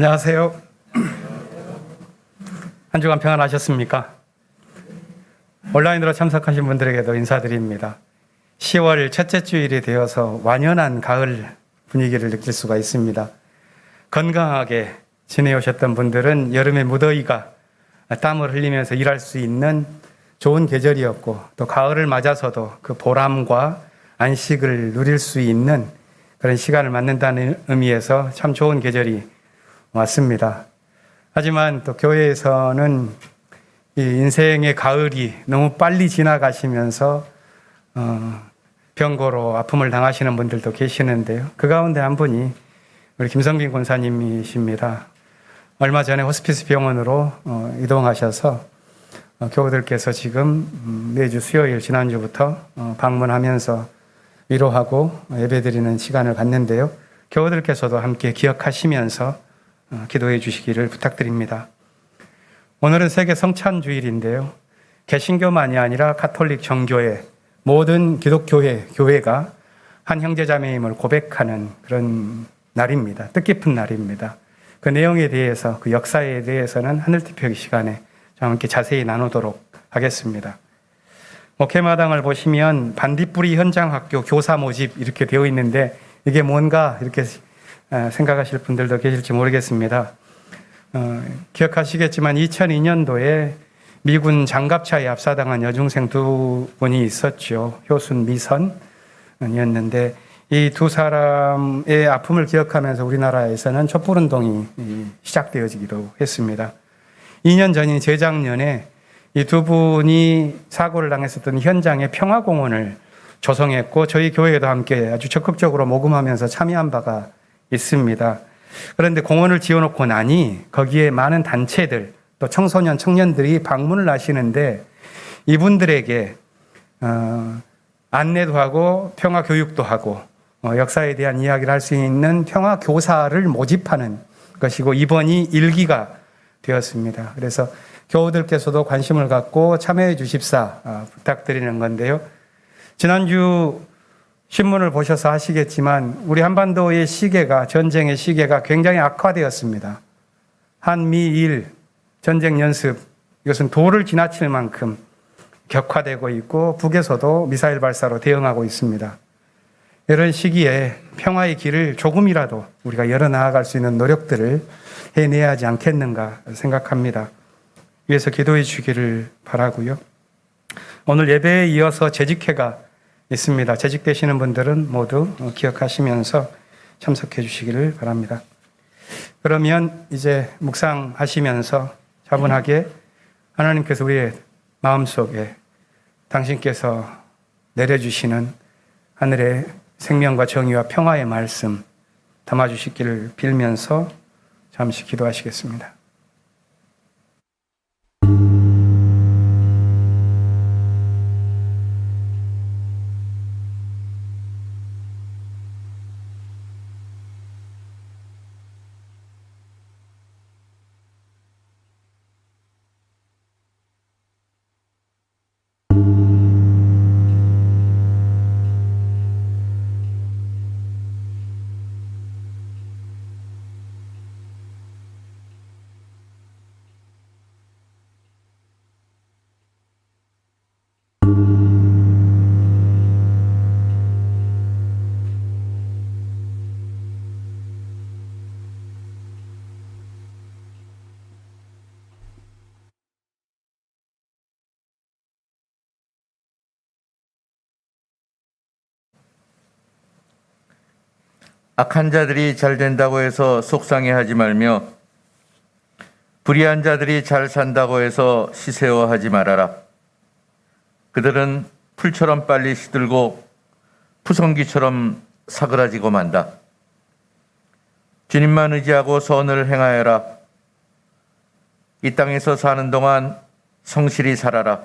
안녕하세요. 한 주간 평안하셨습니까? 온라인으로 참석하신 분들에게도 인사드립니다. 10월 첫째 주일이 되어서 완연한 가을 분위기를 느낄 수가 있습니다. 건강하게 지내오셨던 분들은 여름의 무더위가 땀을 흘리면서 일할 수 있는 좋은 계절이었고, 또 가을을 맞아서도 그 보람과 안식을 누릴 수 있는 그런 시간을 맞는다는 의미에서 참 좋은 계절이 왔습니다. 하지만 또 교회에서는 이 인생의 가을이 너무 빨리 지나가시면서 병고로 아픔을 당하시는 분들도 계시는데요. 그 가운데 한 분이 우리 김성빈 권사님이십니다. 얼마 전에 호스피스 병원으로 이동하셔서 교우들께서 지금 매주 수요일 지난주부터 방문하면서 위로하고 예배드리는 시간을 갖는데요. 교우들께서도 함께 기억하시면서 기도해 주시기를 부탁드립니다. 오늘은 세계 성찬주일인데요. 개신교만이 아니라 가톨릭 정교회, 모든 교회가 한 형제자매임을 고백하는 그런 날입니다. 뜻깊은 날입니다. 그 내용에 대해서, 그 역사에 대해서는 하늘TV 시간에 함께 자세히 나누도록 하겠습니다. 목회마당을 보시면 반딧불이 현장학교 교사 모집 이렇게 되어 있는데 이게 뭔가 이렇게 생각하실 분들도 계실지 모르겠습니다. 기억하시겠지만 2002년도에 미군 장갑차에 압사당한 여중생 두 분이 있었죠. 효순, 미선이었는데 이 두 사람의 아픔을 기억하면서 우리나라에서는 촛불운동이 시작되어지기도 했습니다. 2년 전인 재작년에 이 두 분이 사고를 당했었던 현장에 평화공원을 조성했고 저희 교회에도 함께 아주 적극적으로 모금하면서 참여한 바가 있습니다. 그런데 공원을 지어놓고 나니 거기에 많은 단체들 또 청소년, 청년들이 방문을 하시는데 이분들에게 안내도 하고 평화 교육도 하고 역사에 대한 이야기를 할 수 있는 평화 교사를 모집하는 것이고 이번이 1기가 되었습니다. 그래서 교우들께서도 관심을 갖고 참여해 주십사 부탁드리는 건데요. 지난주 신문을 보셔서 아시겠지만 우리 한반도의 시계가, 전쟁의 시계가 굉장히 악화되었습니다. 한미일 전쟁 연습, 이것은 도를 지나칠 만큼 격화되고 있고 북에서도 미사일 발사로 대응하고 있습니다. 이런 시기에 평화의 길을 조금이라도 우리가 열어나갈 수 있는 노력들을 해내야 하지 않겠는가 생각합니다. 위해서 기도해 주기를 바라고요. 오늘 예배에 이어서 재직회가 있습니다. 재직되시는 분들은 모두 기억하시면서 참석해 주시기를 바랍니다. 그러면 이제 묵상하시면서 차분하게 하나님께서 우리의 마음속에 당신께서 내려주시는 하늘의 생명과 정의와 평화의 말씀 담아주시기를 빌면서 잠시 기도하시겠습니다. 악한 자들이 잘 된다고 해서 속상해하지 말며 불의한 자들이 잘 산다고 해서 시세워하지 말아라. 그들은 풀처럼 빨리 시들고 푸성기처럼 사그라지고 만다. 주님만 의지하고 선을 행하여라. 이 땅에서 사는 동안 성실히 살아라.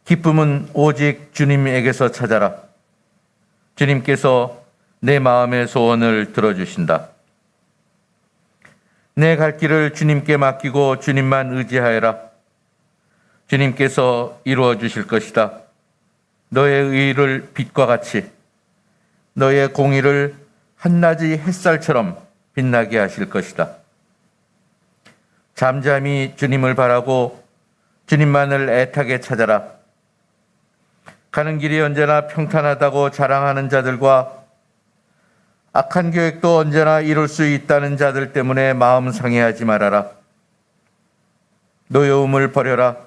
기쁨은 오직 주님에게서 찾아라. 주님께서 내 마음의 소원을 들어주신다. 내 갈 길을 주님께 맡기고 주님만 의지하여라. 주님께서 이루어 주실 것이다. 너의 의를 빛과 같이, 너의 공의를 한낮의 햇살처럼 빛나게 하실 것이다. 잠잠히 주님을 바라고 주님만을 애타게 찾아라. 가는 길이 언제나 평탄하다고 자랑하는 자들과 악한 계획도 언제나 이룰 수 있다는 자들 때문에 마음 상해하지 말아라. 노여움을 버려라.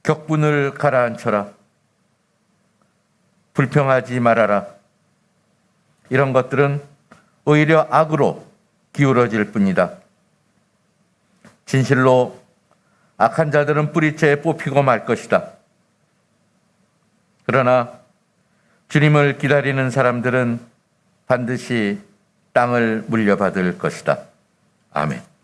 격분을 가라앉혀라. 불평하지 말아라. 이런 것들은 오히려 악으로 기울어질 뿐이다. 진실로 악한 자들은 뿌리채 뽑히고 말 것이다. 그러나 주님을 기다리는 사람들은 반드시 땅을 물려받을 것이다. 아멘.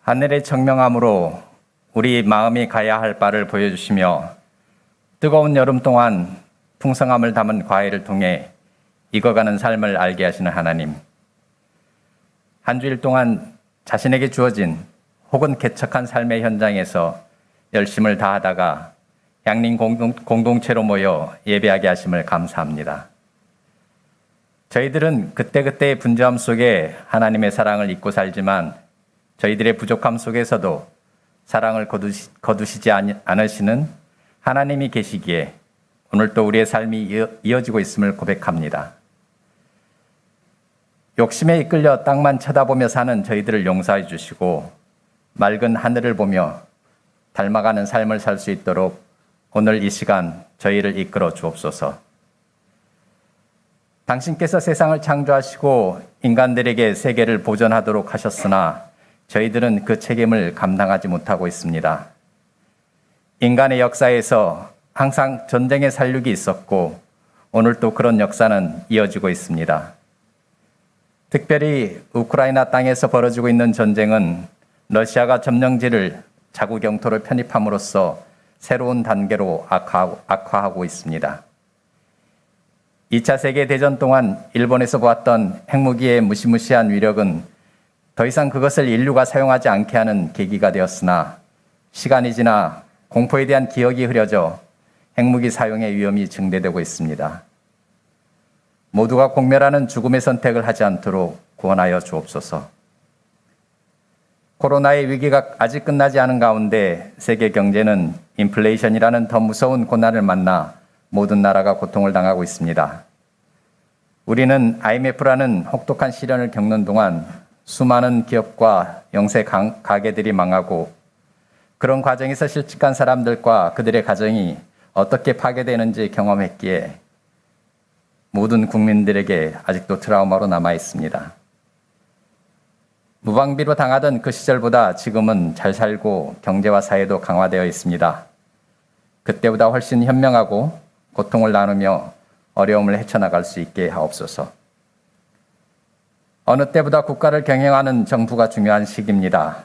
하늘의 청명함으로 우리 마음이 가야 할 바를 보여주시며 뜨거운 여름 동안 풍성함을 담은 과일을 통해 익어가는 삶을 알게 하시는 하나님. 한 주일 동안 자신에게 주어진 혹은 개척한 삶의 현장에서 열심을 다하다가 양림 공동체로 모여 예배하게 하심을 감사합니다. 저희들은 그때그때의 분주함 속에 하나님의 사랑을 잊고 살지만 저희들의 부족함 속에서도 사랑을 거두시지 않으시는 하나님이 계시기에 오늘도 우리의 삶이 이어지고 있음을 고백합니다. 욕심에 이끌려 땅만 쳐다보며 사는 저희들을 용서해 주시고 맑은 하늘을 보며 닮아가는 삶을 살 수 있도록 오늘 이 시간 저희를 이끌어 주옵소서. 당신께서 세상을 창조하시고 인간들에게 세계를 보존하도록 하셨으나 저희들은 그 책임을 감당하지 못하고 있습니다. 인간의 역사에서 항상 전쟁의 살육이 있었고 오늘도 그런 역사는 이어지고 있습니다. 특별히 우크라이나 땅에서 벌어지고 있는 전쟁은 러시아가 점령지를 자국 영토로 편입함으로써 새로운 단계로 악화하고 있습니다. 2차 세계대전 동안 일본에서 보았던 핵무기의 무시무시한 위력은 더 이상 그것을 인류가 사용하지 않게 하는 계기가 되었으나 시간이 지나 공포에 대한 기억이 흐려져 핵무기 사용의 위험이 증대되고 있습니다. 모두가 공멸하는 죽음의 선택을 하지 않도록 구원하여 주옵소서. 코로나의 위기가 아직 끝나지 않은 가운데 세계 경제는 인플레이션이라는 더 무서운 고난을 만나 모든 나라가 고통을 당하고 있습니다. 우리는 IMF라는 혹독한 시련을 겪는 동안 수많은 기업과 영세 가게들이 망하고 그런 과정에서 실직한 사람들과 그들의 가정이 어떻게 파괴되는지 경험했기에 모든 국민들에게 아직도 트라우마로 남아 있습니다. 무방비로 당하던 그 시절보다 지금은 잘 살고 경제와 사회도 강화되어 있습니다. 그때보다 훨씬 현명하고 고통을 나누며 어려움을 헤쳐나갈 수 있게 하옵소서. 어느 때보다 국가를 경영하는 정부가 중요한 시기입니다.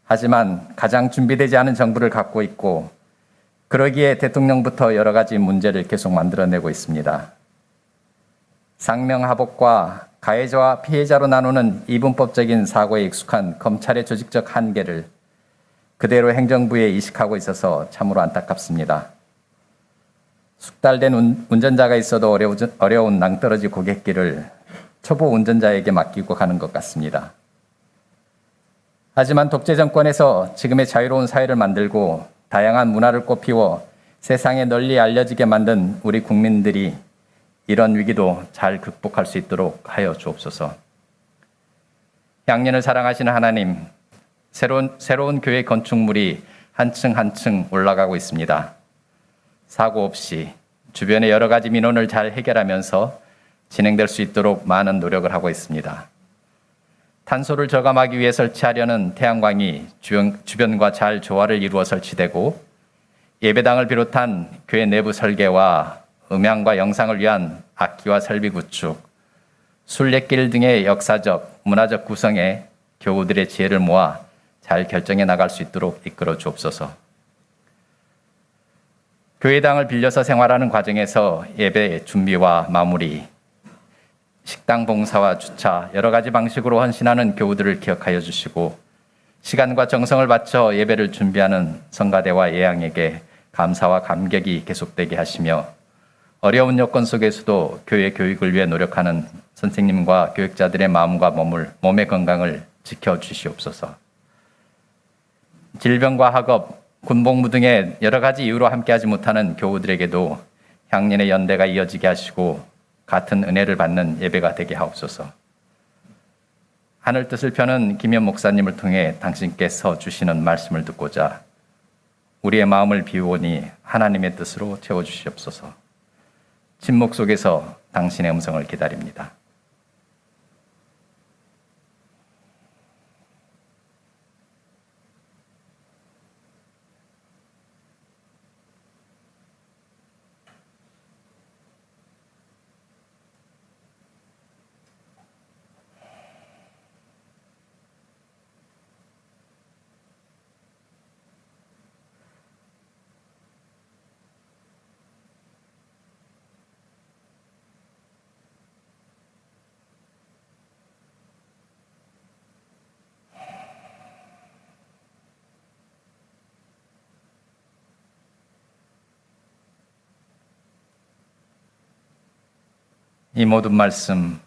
하지만 가장 준비되지 않은 정부를 갖고 있고 그러기에 대통령부터 여러 가지 문제를 계속 만들어내고 있습니다. 상명하복과 가해자와 피해자로 나누는 이분법적인 사고에 익숙한 검찰의 조직적 한계를 그대로 행정부에 이식하고 있어서 참으로 안타깝습니다. 숙달된 운전자가 있어도 어려운 낭떠러지 고갯길을 초보 운전자에게 맡기고 가는 것 같습니다. 하지만 독재 정권에서 지금의 자유로운 사회를 만들고 다양한 문화를 꽃피워 세상에 널리 알려지게 만든 우리 국민들이 이런 위기도 잘 극복할 수 있도록 하여 주옵소서. 양년을 사랑하시는 하나님, 새로운 교회 건축물이 한층 한층 올라가고 있습니다. 사고 없이 주변의 여러 가지 민원을 잘 해결하면서 진행될 수 있도록 많은 노력을 하고 있습니다. 탄소를 저감하기 위해 설치하려는 태양광이 주변과 잘 조화를 이루어 설치되고 예배당을 비롯한 교회 내부 설계와 음향과 영상을 위한 악기와 설비 구축, 순례길 등의 역사적, 문화적 구성에 교우들의 지혜를 모아 잘 결정해 나갈 수 있도록 이끌어 주옵소서. 교회당을 빌려서 생활하는 과정에서 예배 준비와 마무리, 식당 봉사와 주차, 여러 가지 방식으로 헌신하는 교우들을 기억하여 주시고 시간과 정성을 바쳐 예배를 준비하는 성가대와 예양에게 감사와 감격이 계속되게 하시며 어려운 여건 속에서도 교회 교육을 위해 노력하는 선생님과 교육자들의 마음과 몸의 건강을 지켜주시옵소서. 질병과 학업, 군복무 등의 여러 가지 이유로 함께하지 못하는 교우들에게도 향년의 연대가 이어지게 하시고 같은 은혜를 받는 예배가 되게 하옵소서. 하늘 뜻을 펴는 김현 목사님을 통해 당신께서 주시는 말씀을 듣고자 우리의 마음을 비우오니 하나님의 뜻으로 채워주시옵소서. 침묵 속에서 당신의 음성을 기다립니다. 이 모든 말씀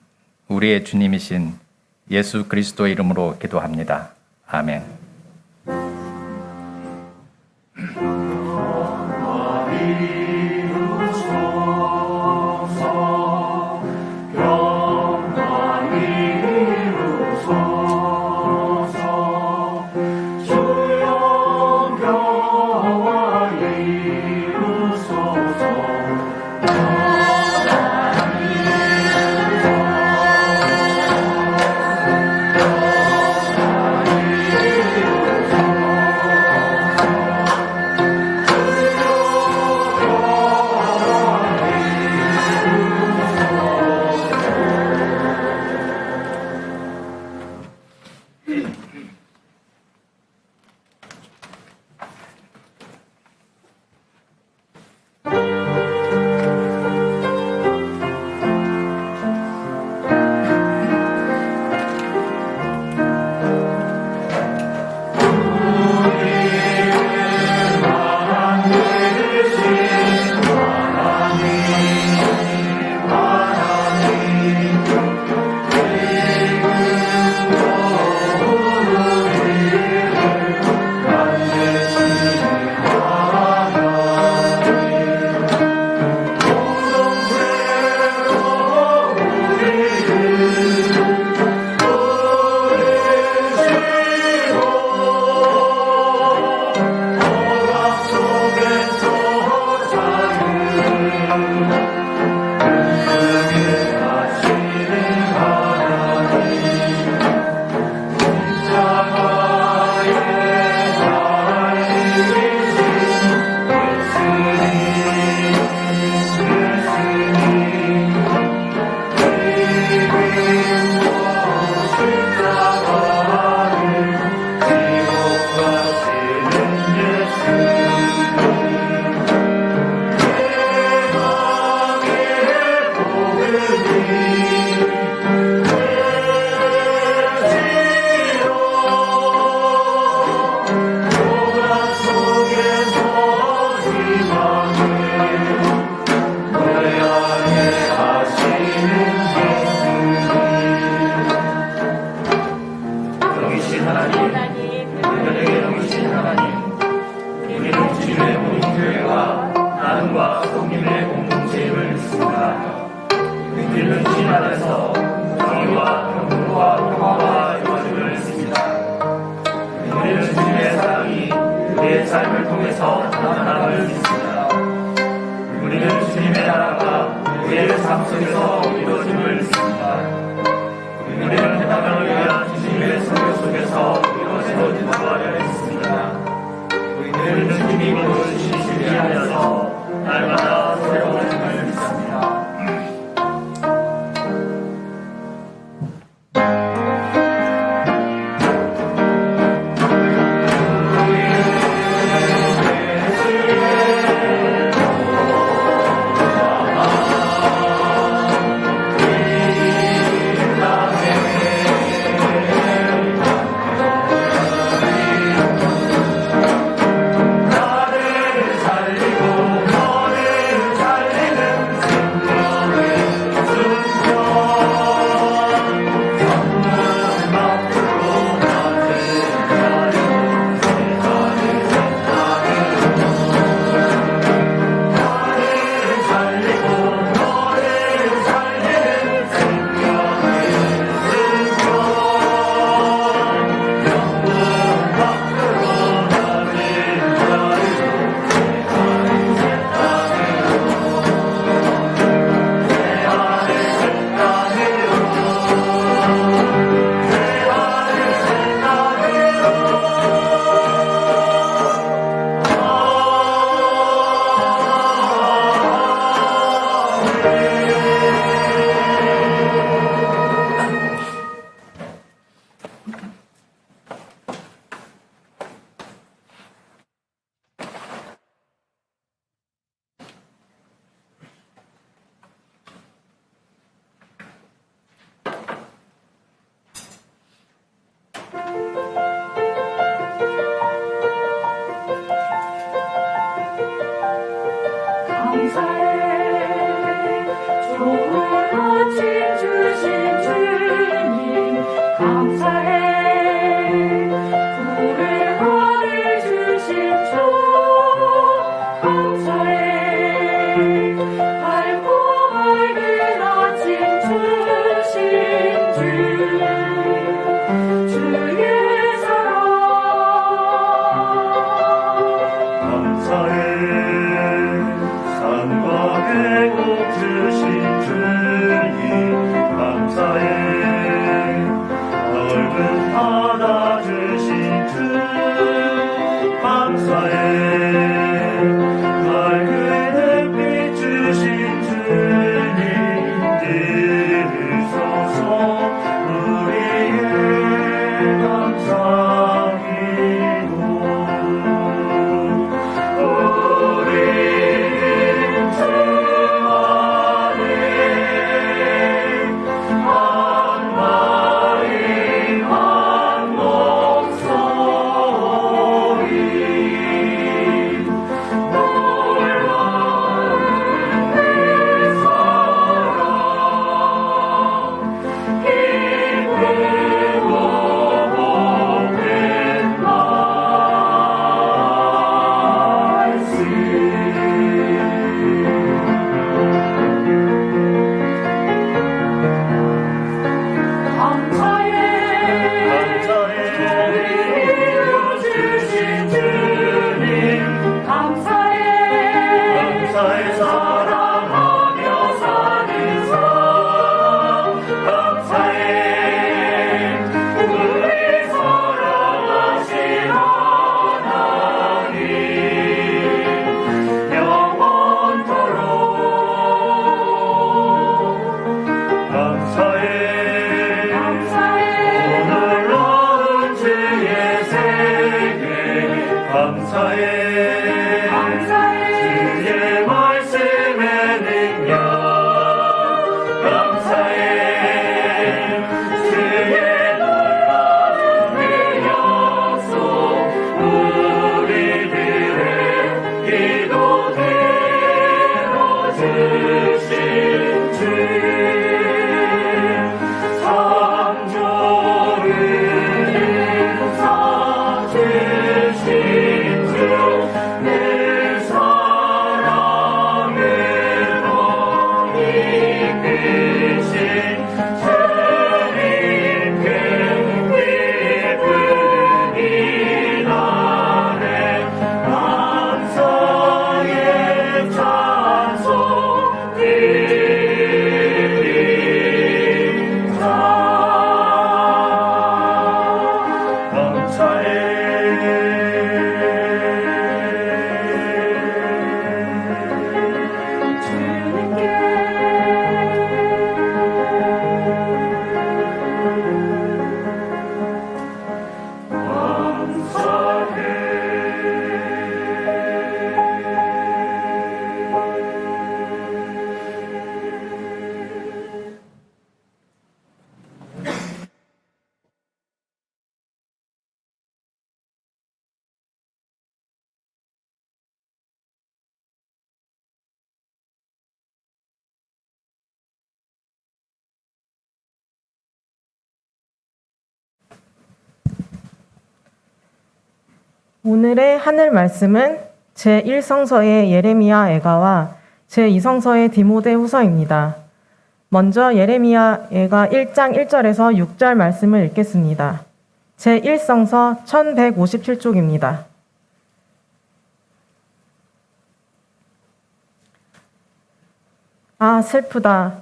우리의 주님이신 예수 그리스도의 이름으로 기도합니다. 아멘. 감사해 주의 말씀의 능력 감사해 주의 놀라운 약속 우리들의 기도대로 주신 주 창조를 사주신 주 내 사랑을 더 이끄신 주님께 기쁜 이 날에 감사의 찬송 드리자 오늘의 하늘 말씀은 제1성서의 예레미야 애가와 제2성서의 디모데 후서입니다. 먼저 예레미야 애가 1장 1절에서 6절 말씀을 읽겠습니다. 제1성서 1157쪽입니다. 아, 슬프다.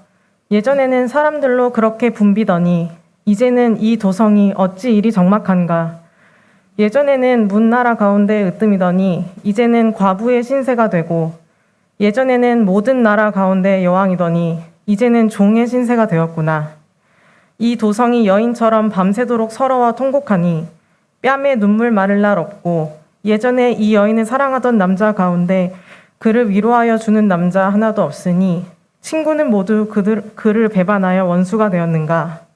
예전에는 사람들로 그렇게 붐비더니 이제는 이 도성이 어찌 이리 적막한가. 예전에는 문나라 가운데 으뜸이더니 이제는 과부의 신세가 되고 예전에는 모든 나라 가운데 여왕이더니 이제는 종의 신세가 되었구나. 이 도성이 여인처럼 밤새도록 서러워 통곡하니 뺨에 눈물 마를 날 없고 예전에 이 여인을 사랑하던 남자 가운데 그를 위로하여 주는 남자 하나도 없으니 친구는 모두 그를 배반하여 원수가 되었는가.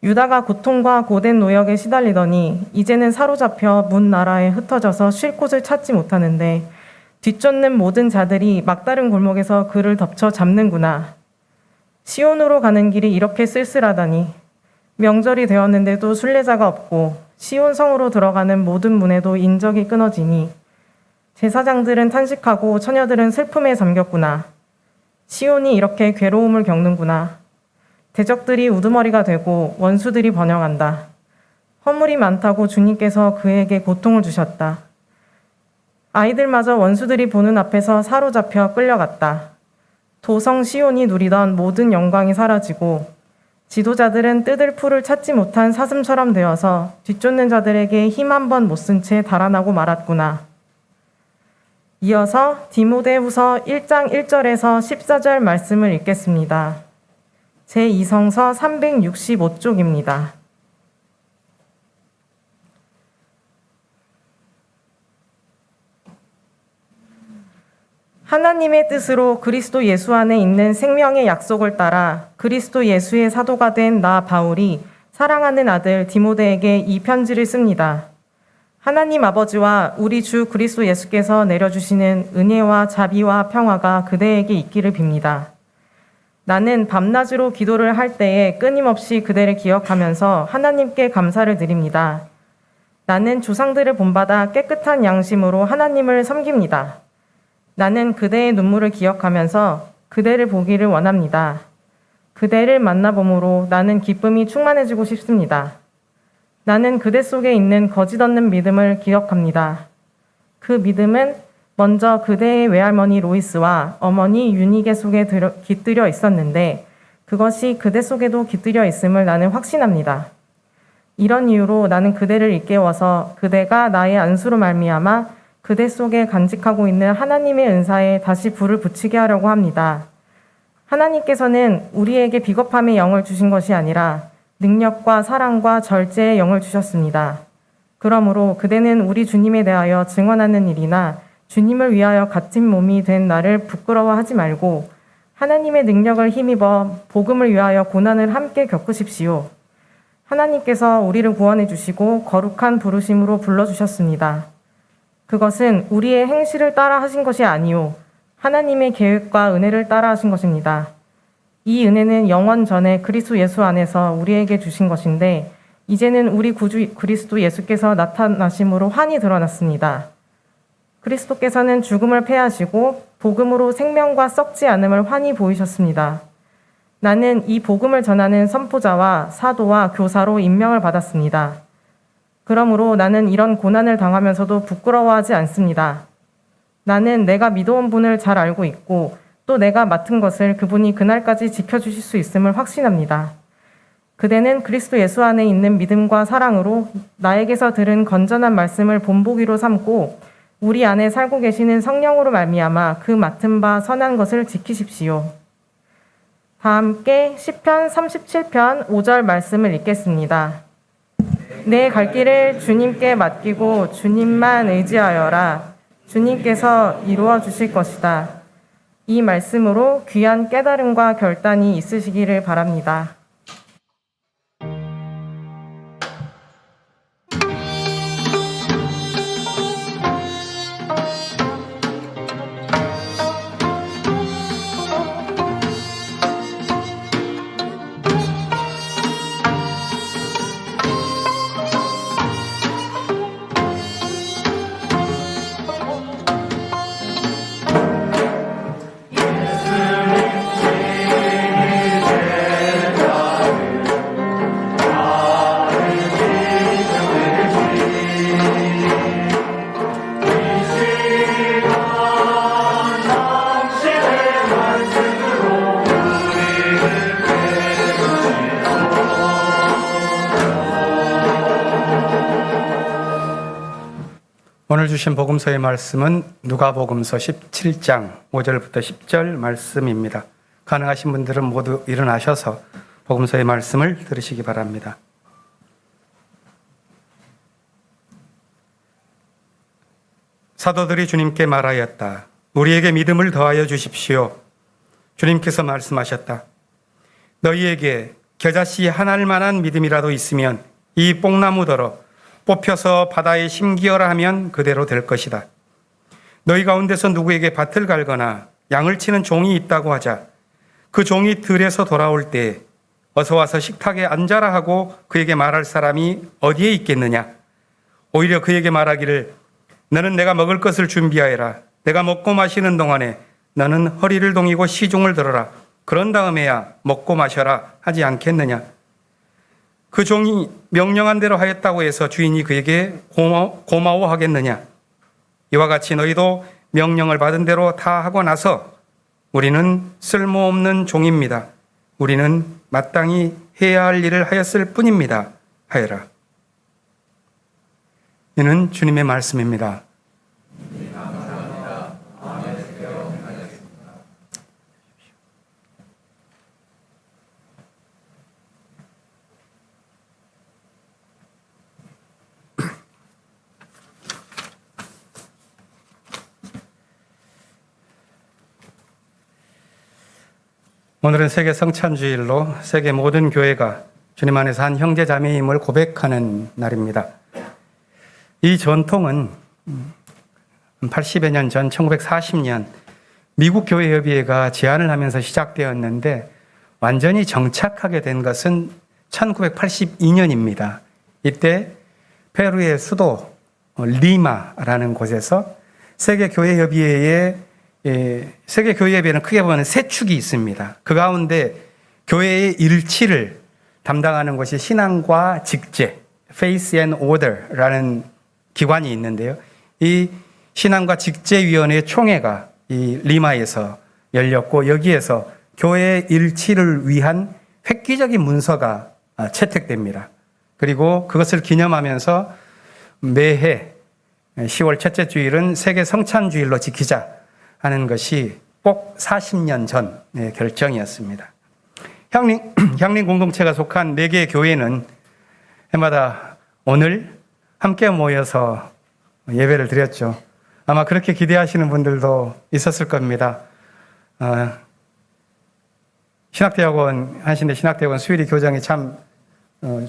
유다가 고통과 고된 노역에 시달리더니 이제는 사로잡혀 문 나라에 흩어져서 쉴 곳을 찾지 못하는데 뒤쫓는 모든 자들이 막다른 골목에서 그를 덮쳐 잡는구나. 시온으로 가는 길이 이렇게 쓸쓸하다니. 명절이 되었는데도 순례자가 없고 시온 성으로 들어가는 모든 문에도 인적이 끊어지니 제사장들은 탄식하고 처녀들은 슬픔에 잠겼구나. 시온이 이렇게 괴로움을 겪는구나. 대적들이 우두머리가 되고 원수들이 번영한다. 허물이 많다고 주님께서 그에게 고통을 주셨다. 아이들마저 원수들이 보는 앞에서 사로잡혀 끌려갔다. 도성 시온이 누리던 모든 영광이 사라지고 지도자들은 뜯을 풀을 찾지 못한 사슴처럼 되어서 뒤쫓는 자들에게 힘 한 번 못 쓴 채 달아나고 말았구나. 이어서 디모데 후서 1장 1절에서 14절 말씀을 읽겠습니다. 제2성서 365쪽입니다. 하나님의 뜻으로 그리스도 예수 안에 있는 생명의 약속을 따라 그리스도 예수의 사도가 된 나 바울이 사랑하는 아들 디모데에게 이 편지를 씁니다. 하나님 아버지와 우리 주 그리스도 예수께서 내려주시는 은혜와 자비와 평화가 그대에게 있기를 빕니다. 나는 밤낮으로 기도를 할 때에 끊임없이 그대를 기억하면서 하나님께 감사를 드립니다. 나는 조상들을 본받아 깨끗한 양심으로 하나님을 섬깁니다. 나는 그대의 눈물을 기억하면서 그대를 보기를 원합니다. 그대를 만나봄으로 나는 기쁨이 충만해지고 싶습니다. 나는 그대 속에 있는 거짓 없는 믿음을 기억합니다. 그 믿음은 먼저 그대의 외할머니 로이스와 어머니 유니게 속에 깃들여 있었는데 그것이 그대 속에도 깃들여 있음을 나는 확신합니다. 이런 이유로 나는 그대를 일깨워서 그대가 나의 안수로 말미암아 그대 속에 간직하고 있는 하나님의 은사에 다시 불을 붙이게 하려고 합니다. 하나님께서는 우리에게 비겁함의 영을 주신 것이 아니라 능력과 사랑과 절제의 영을 주셨습니다. 그러므로 그대는 우리 주님에 대하여 증언하는 일이나 주님을 위하여 갇힌 몸이 된 나를 부끄러워하지 말고 하나님의 능력을 힘입어 복음을 위하여 고난을 함께 겪으십시오. 하나님께서 우리를 구원해 주시고 거룩한 부르심으로 불러주셨습니다. 그것은 우리의 행실을 따라 하신 것이 아니요 하나님의 계획과 은혜를 따라 하신 것입니다. 이 은혜는 영원 전에 그리스도 예수 안에서 우리에게 주신 것인데 이제는 우리 구주 그리스도 예수께서 나타나심으로 환히 드러났습니다. 그리스도께서는 죽음을 패하시고 복음으로 생명과 썩지 않음을 환히 보이셨습니다. 나는 이 복음을 전하는 선포자와 사도와 교사로 임명을 받았습니다. 그러므로 나는 이런 고난을 당하면서도 부끄러워하지 않습니다. 나는 내가 믿어온 분을 잘 알고 있고 또 내가 맡은 것을 그분이 그날까지 지켜주실 수 있음을 확신합니다. 그대는 그리스도 예수 안에 있는 믿음과 사랑으로 나에게서 들은 건전한 말씀을 본보기로 삼고 우리 안에 살고 계시는 성령으로 말미암아 그 맡은 바 선한 것을 지키십시오. 다 함께 시편 37편 5절 말씀을 읽겠습니다. 내 갈 길을 주님께 맡기고 주님만 의지하여라. 주님께서 이루어 주실 것이다. 이 말씀으로 귀한 깨달음과 결단이 있으시기를 바랍니다. 오늘 주신 복음서의 말씀은 누가복음서 17장 5절부터 10절 말씀입니다. 가능하신 분들은 모두 일어나셔서 복음서의 말씀을 들으시기 바랍니다. 사도들이 주님께 말하였다. 우리에게 믿음을 더하여 주십시오. 주님께서 말씀하셨다. 너희에게 겨자씨 한 알만한 믿음이라도 있으면 이 뽕나무더러 뽑혀서 바다에 심기어라 하면 그대로 될 것이다. 너희 가운데서 누구에게 밭을 갈거나 양을 치는 종이 있다고 하자. 그 종이 들에서 돌아올 때 어서 와서 식탁에 앉아라 하고 그에게 말할 사람이 어디에 있겠느냐? 오히려 그에게 말하기를 너는 내가 먹을 것을 준비하여라. 내가 먹고 마시는 동안에 너는 허리를 동이고 시중을 들어라. 그런 다음에야 먹고 마셔라 하지 않겠느냐? 그 종이 명령한 대로 하였다고 해서 주인이 그에게 고마워하겠느냐? 이와 같이 너희도 명령을 받은 대로 다 하고 나서 우리는 쓸모없는 종입니다. 우리는 마땅히 해야 할 일을 하였을 뿐입니다. 하여라. 이는 주님의 말씀입니다. 오늘은 세계 성찬주일로 세계 모든 교회가 주님 안에서 한 형제 자매임을 고백하는 날입니다. 이 전통은 80여 년 전 1940년 미국 교회협의회가 제안을 하면서 시작되었는데 완전히 정착하게 된 것은 1982년입니다. 이때 페루의 수도 리마라는 곳에서 세계교회협의회는 크게 보면 세 축이 있습니다. 그 가운데 교회의 일치를 담당하는 것이 신앙과 직제, Faith and Order라는 기관이 있는데요. 이 신앙과 직제위원회 총회가 이 리마에서 열렸고 여기에서 교회의 일치를 위한 획기적인 문서가 채택됩니다. 그리고 그것을 기념하면서 매해 10월 첫째 주일은 세계 성찬주일로 지키자 하는 것이 꼭 40년 전의 결정이었습니다. 향림 공동체가 속한 4개의 교회는 해마다 오늘 함께 모여서 예배를 드렸죠. 아마 그렇게 기대하시는 분들도 있었을 겁니다. 신학대학원, 한신대 신학대학원 수유리 교정이 참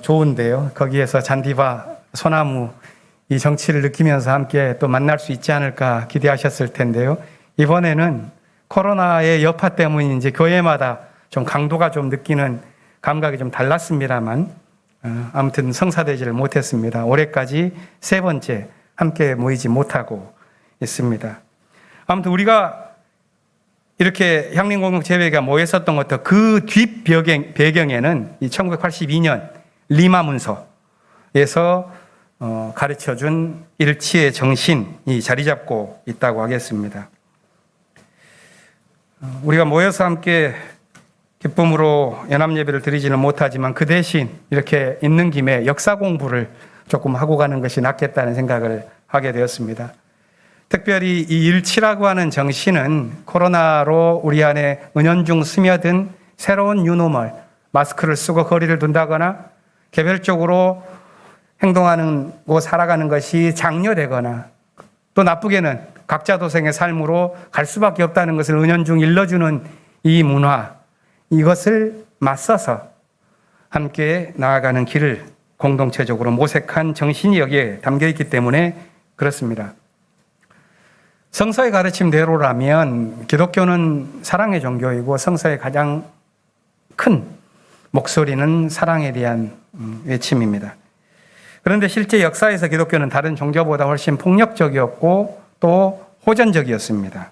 좋은데요. 거기에서 잔디바, 소나무, 이 정치를 느끼면서 함께 또 만날 수 있지 않을까 기대하셨을 텐데요. 이번에는 코로나의 여파 때문인지 교회마다 좀 강도가 좀 느끼는 감각이 좀 달랐습니다만 아무튼 성사되지를 못했습니다. 올해까지 3번째 함께 모이지 못하고 있습니다. 아무튼 우리가 이렇게 향림공동 제회가 모였었던 것도 그 뒷 배경에는 이 1982년 리마 문서에서 가르쳐준 일치의 정신이 자리 잡고 있다고 하겠습니다. 우리가 모여서 함께 기쁨으로 연합예배를 드리지는 못하지만 그 대신 이렇게 있는 김에 역사 공부를 조금 하고 가는 것이 낫겠다는 생각을 하게 되었습니다. 특별히 이 일치라고 하는 정신은 코로나로 우리 안에 은연중 스며든 새로운 뉴노멀, 마스크를 쓰고 거리를 둔다거나 개별적으로 행동하고 살아가는 것이 장려되거나 또 나쁘게는 각자 도생의 삶으로 갈 수밖에 없다는 것을 은연중 일러주는 이 문화, 이것을 맞서서 함께 나아가는 길을 공동체적으로 모색한 정신이 여기에 담겨 있기 때문에 그렇습니다. 성서의 가르침대로라면 기독교는 사랑의 종교이고 성서의 가장 큰 목소리는 사랑에 대한 외침입니다. 그런데 실제 역사에서 기독교는 다른 종교보다 훨씬 폭력적이었고 또 호전적이었습니다.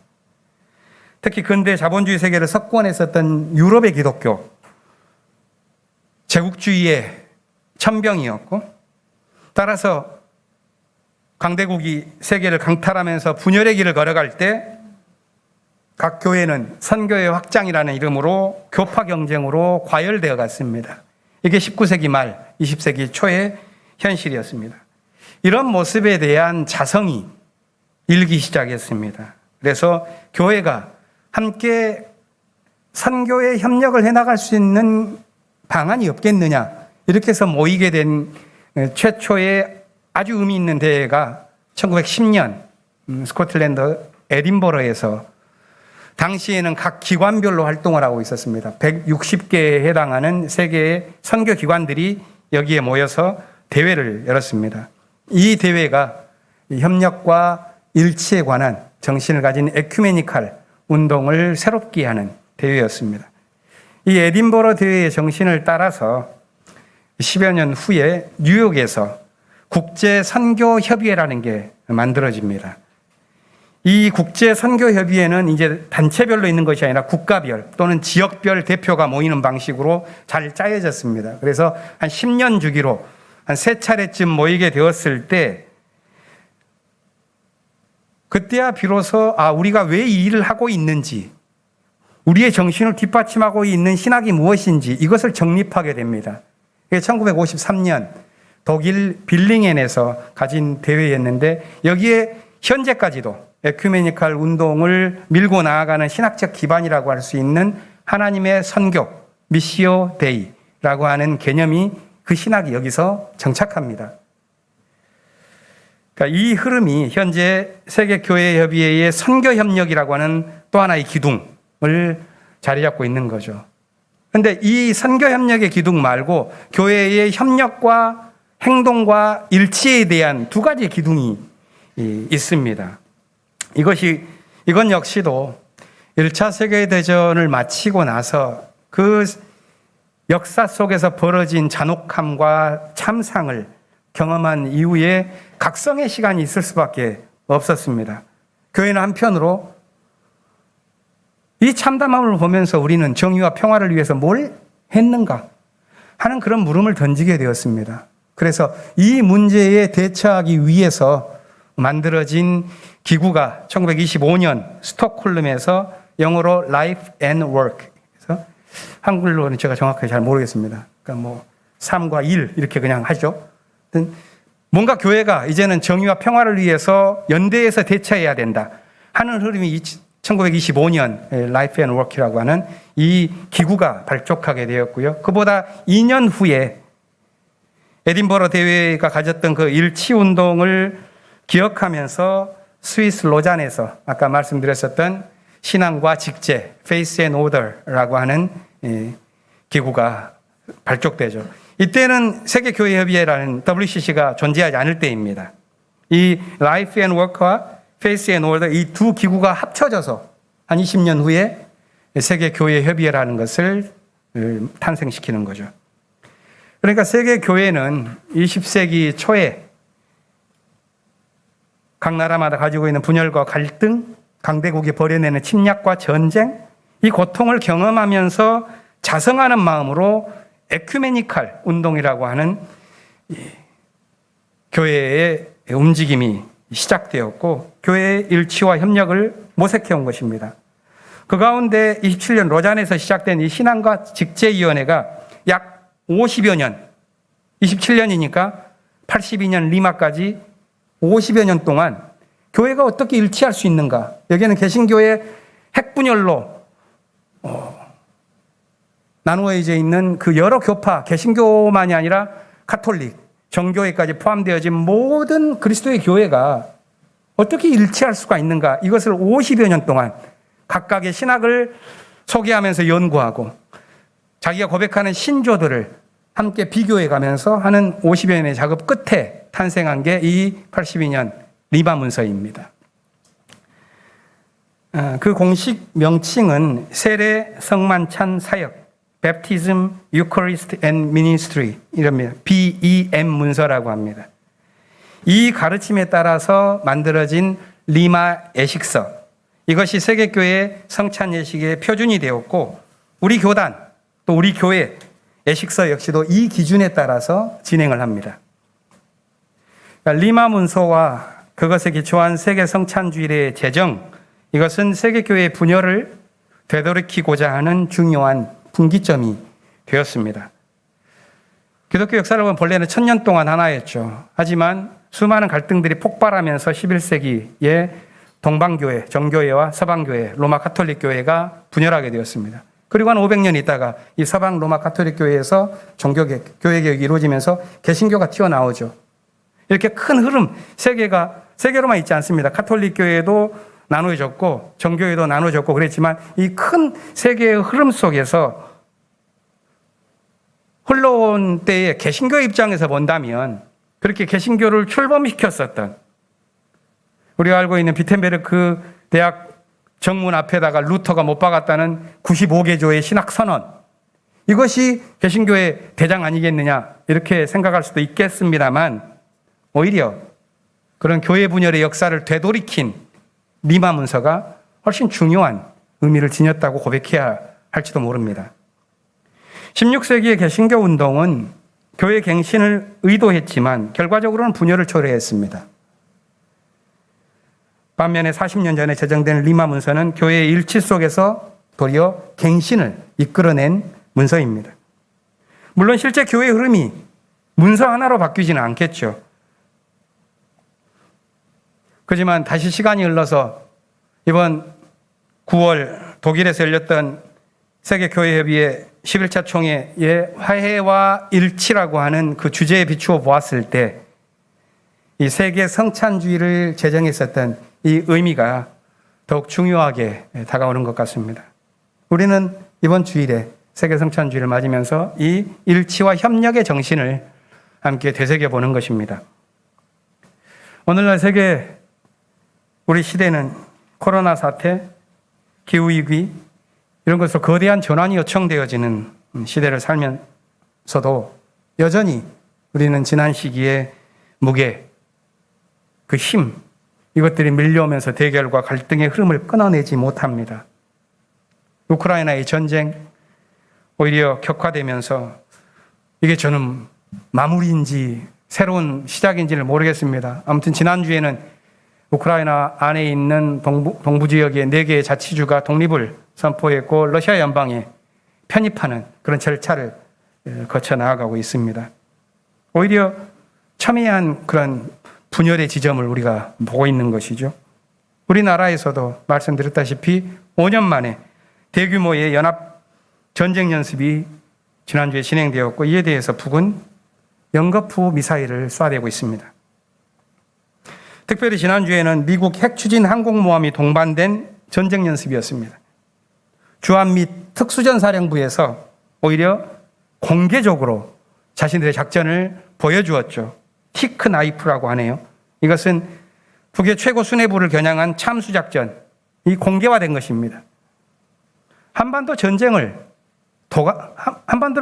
특히 근대 자본주의 세계를 석권했었던 유럽의 기독교, 제국주의의 천병이었고 따라서 강대국이 세계를 강탈하면서 분열의 길을 걸어갈 때 각 교회는 선교의 확장이라는 이름으로 교파 경쟁으로 과열되어 갔습니다. 이게 19세기 말 20세기 초의 현실이었습니다. 이런 모습에 대한 자성이 일기 시작했습니다. 그래서 교회가 함께 선교에 협력을 해나갈 수 있는 방안이 없겠느냐, 이렇게 해서 모이게 된 최초의 아주 의미 있는 대회가 1910년 스코틀랜드 에딘버러에서 당시에는 각 기관별로 활동을 하고 있었습니다. 160개에 해당하는 세계의 선교기관들이 여기에 모여서 대회를 열었습니다. 이 대회가 협력과 일치에 관한 정신을 가진 에큐메니칼 운동을 새롭게 하는 대회였습니다. 이 에딘버러 대회의 정신을 따라서 10여 년 후에 뉴욕에서 국제선교협의회라는 게 만들어집니다. 이 국제선교협의회는 이제 단체별로 있는 것이 아니라 국가별 또는 지역별 대표가 모이는 방식으로 잘 짜여졌습니다. 그래서 한 10년 주기로 한 3차례쯤 모이게 되었을 때 그때야 비로소 우리가 왜 이 일을 하고 있는지, 우리의 정신을 뒷받침하고 있는 신학이 무엇인지 이것을 정립하게 됩니다. 1953년 독일 빌링엔에서 가진 대회였는데 여기에 현재까지도 에큐메니칼 운동을 밀고 나아가는 신학적 기반이라고 할 수 있는 하나님의 선교, 미시오 데이라고 하는 개념이 그 신학이 여기서 정착합니다. 그러니까 이 흐름이 현재 세계교회협의회의 선교협력이라고 하는 또 하나의 기둥을 자리 잡고 있는 거죠. 그런데 이 선교협력의 기둥 말고 교회의 협력과 행동과 일치에 대한 두 가지 기둥이 있습니다. 이건 역시도 1차 세계대전을 마치고 나서 그 역사 속에서 벌어진 잔혹함과 참상을 경험한 이후에 각성의 시간이 있을 수밖에 없었습니다. 교회는 한편으로 이 참담함을 보면서 우리는 정의와 평화를 위해서 뭘 했는가 하는 그런 물음을 던지게 되었습니다. 그래서 이 문제에 대처하기 위해서 만들어진 기구가 1925년 스톡홀름에서 영어로 Life and Work, 그래서 한글로는 제가 정확하게 잘 모르겠습니다. 그러니까 삶과 일 이렇게 그냥 하죠. 뭔가 교회가 이제는 정의와 평화를 위해서 연대해서 대처해야 된다 하는 흐름이 1925년 Life and Work이라고 하는 이 기구가 발족하게 되었고요. 그보다 2년 후에 에딘버러 대회가 가졌던 그 일치 운동을 기억하면서 스위스 로잔에서 아까 말씀드렸었던 신앙과 직제, Faith and Order라고 하는 기구가 발족되죠. 이때는 세계교회협의회라는 WCC가 존재하지 않을 때입니다. 이 Life and Work와 Faith and Order 이 두 기구가 합쳐져서 한 20년 후에 세계교회협의회라는 것을 탄생시키는 거죠. 그러니까 세계교회는 20세기 초에 각 나라마다 가지고 있는 분열과 갈등, 강대국이 벌여내는 침략과 전쟁, 이 고통을 경험하면서 자성하는 마음으로 에큐메니칼 운동이라고 하는 교회의 움직임이 시작되었고 교회의 일치와 협력을 모색해온 것입니다. 그 가운데 27년 로잔에서 시작된 이 신앙과 직제위원회가 약 50여 년, 27년이니까 82년 리마까지 50여 년 동안 교회가 어떻게 일치할 수 있는가? 여기에는 개신교의 핵분열로 나누어져 있는 그 여러 교파, 개신교만이 아니라 가톨릭, 정교회까지 포함되어진 모든 그리스도의 교회가 어떻게 일치할 수가 있는가? 이것을 50여 년 동안 각각의 신학을 소개하면서 연구하고 자기가 고백하는 신조들을 함께 비교해 가면서 하는 50여 년의 작업 끝에 탄생한 게 이 82년 리마 문서입니다. 그 공식 명칭은 세례, 성만찬, 사역, Baptism, Eucharist and Ministry 이럽니다. BEM 문서라고 합니다. 이 가르침에 따라서 만들어진 리마 예식서, 이것이 세계교회 성찬 예식의 표준이 되었고 우리 교단 또 우리 교회 예식서 역시도 이 기준에 따라서 진행을 합니다. 그러니까 리마 문서와 그것에 기초한 세계 성찬주일의 제정, 이것은 세계교회의 분열을 되돌이키고자 하는 중요한 분기점이 되었습니다. 기독교 역사를 보면 본래는 1000년 동안 하나였죠. 하지만 수많은 갈등들이 폭발하면서 11세기에 동방교회, 정교회와 서방교회, 로마 가톨릭 교회가 분열하게 되었습니다. 그리고 한 500년 있다가 이 서방 로마 가톨릭 교회에서 종교개혁, 교회개혁이 이루어지면서 개신교가 튀어나오죠. 이렇게 큰 흐름, 세계로만 있지 않습니다. 가톨릭 교회도 나누어졌고 정교회도 나누어졌고 그랬지만 이 큰 세계의 흐름 속에서 흘러온 때에 개신교 입장에서 본다면 그렇게 개신교를 출범시켰었던 우리가 알고 있는 비텐베르크 대학 정문 앞에다가 루터가 못 박았다는 95개조의 신학선언, 이것이 개신교의 대장 아니겠느냐 이렇게 생각할 수도 있겠습니다만 오히려 그런 교회 분열의 역사를 되돌이킨 리마 문서가 훨씬 중요한 의미를 지녔다고 고백해야 할지도 모릅니다. 16세기의 개신교 운동은 교회 갱신을 의도했지만 결과적으로는 분열을 초래했습니다. 반면에 40년 전에 제정된 리마 문서는 교회의 일치 속에서 도리어 갱신을 이끌어낸 문서입니다. 물론 실제 교회의 흐름이 문서 하나로 바뀌지는 않겠죠. 그렇지만 다시 시간이 흘러서 이번 9월 독일에서 열렸던 세계교회협의회 11차 총회의 화해와 일치라고 하는 그 주제에 비추어 보았을 때 이 세계 성찬주의를 제정했었던 이 의미가 더욱 중요하게 다가오는 것 같습니다. 우리는 이번 주일에 세계 성찬주의를 맞으면서 이 일치와 협력의 정신을 함께 되새겨보는 것입니다. 오늘날 우리 시대는 코로나 사태, 기후위기 이런 것으로 거대한 전환이 요청되어지는 시대를 살면서도 여전히 우리는 지난 시기의 무게, 그 힘, 이것들이 밀려오면서 대결과 갈등의 흐름을 끊어내지 못합니다. 우크라이나의 전쟁 오히려 격화되면서 이게 저는 마무리인지 새로운 시작인지를 모르겠습니다. 아무튼 지난주에는 우크라이나 안에 있는 동부 지역의 4개의 자치주가 독립을 선포했고 러시아 연방에 편입하는 그런 절차를 거쳐 나아가고 있습니다. 오히려 첨예한 그런 분열의 지점을 우리가 보고 있는 것이죠. 우리나라에서도 말씀드렸다시피 5년 만에 대규모의 연합 전쟁 연습이 지난주에 진행되었고 이에 대해서 북은 연거푸 미사일을 쏴대고 있습니다. 특별히 지난주에는 미국 핵추진 항공모함이 동반된 전쟁 연습이었습니다. 주한 미 특수전사령부에서 오히려 공개적으로 자신들의 작전을 보여주었죠. 티크 나이프라고 하네요. 이것은 북의 최고 수뇌부를 겨냥한 참수작전이 공개화된 것입니다. 한반도를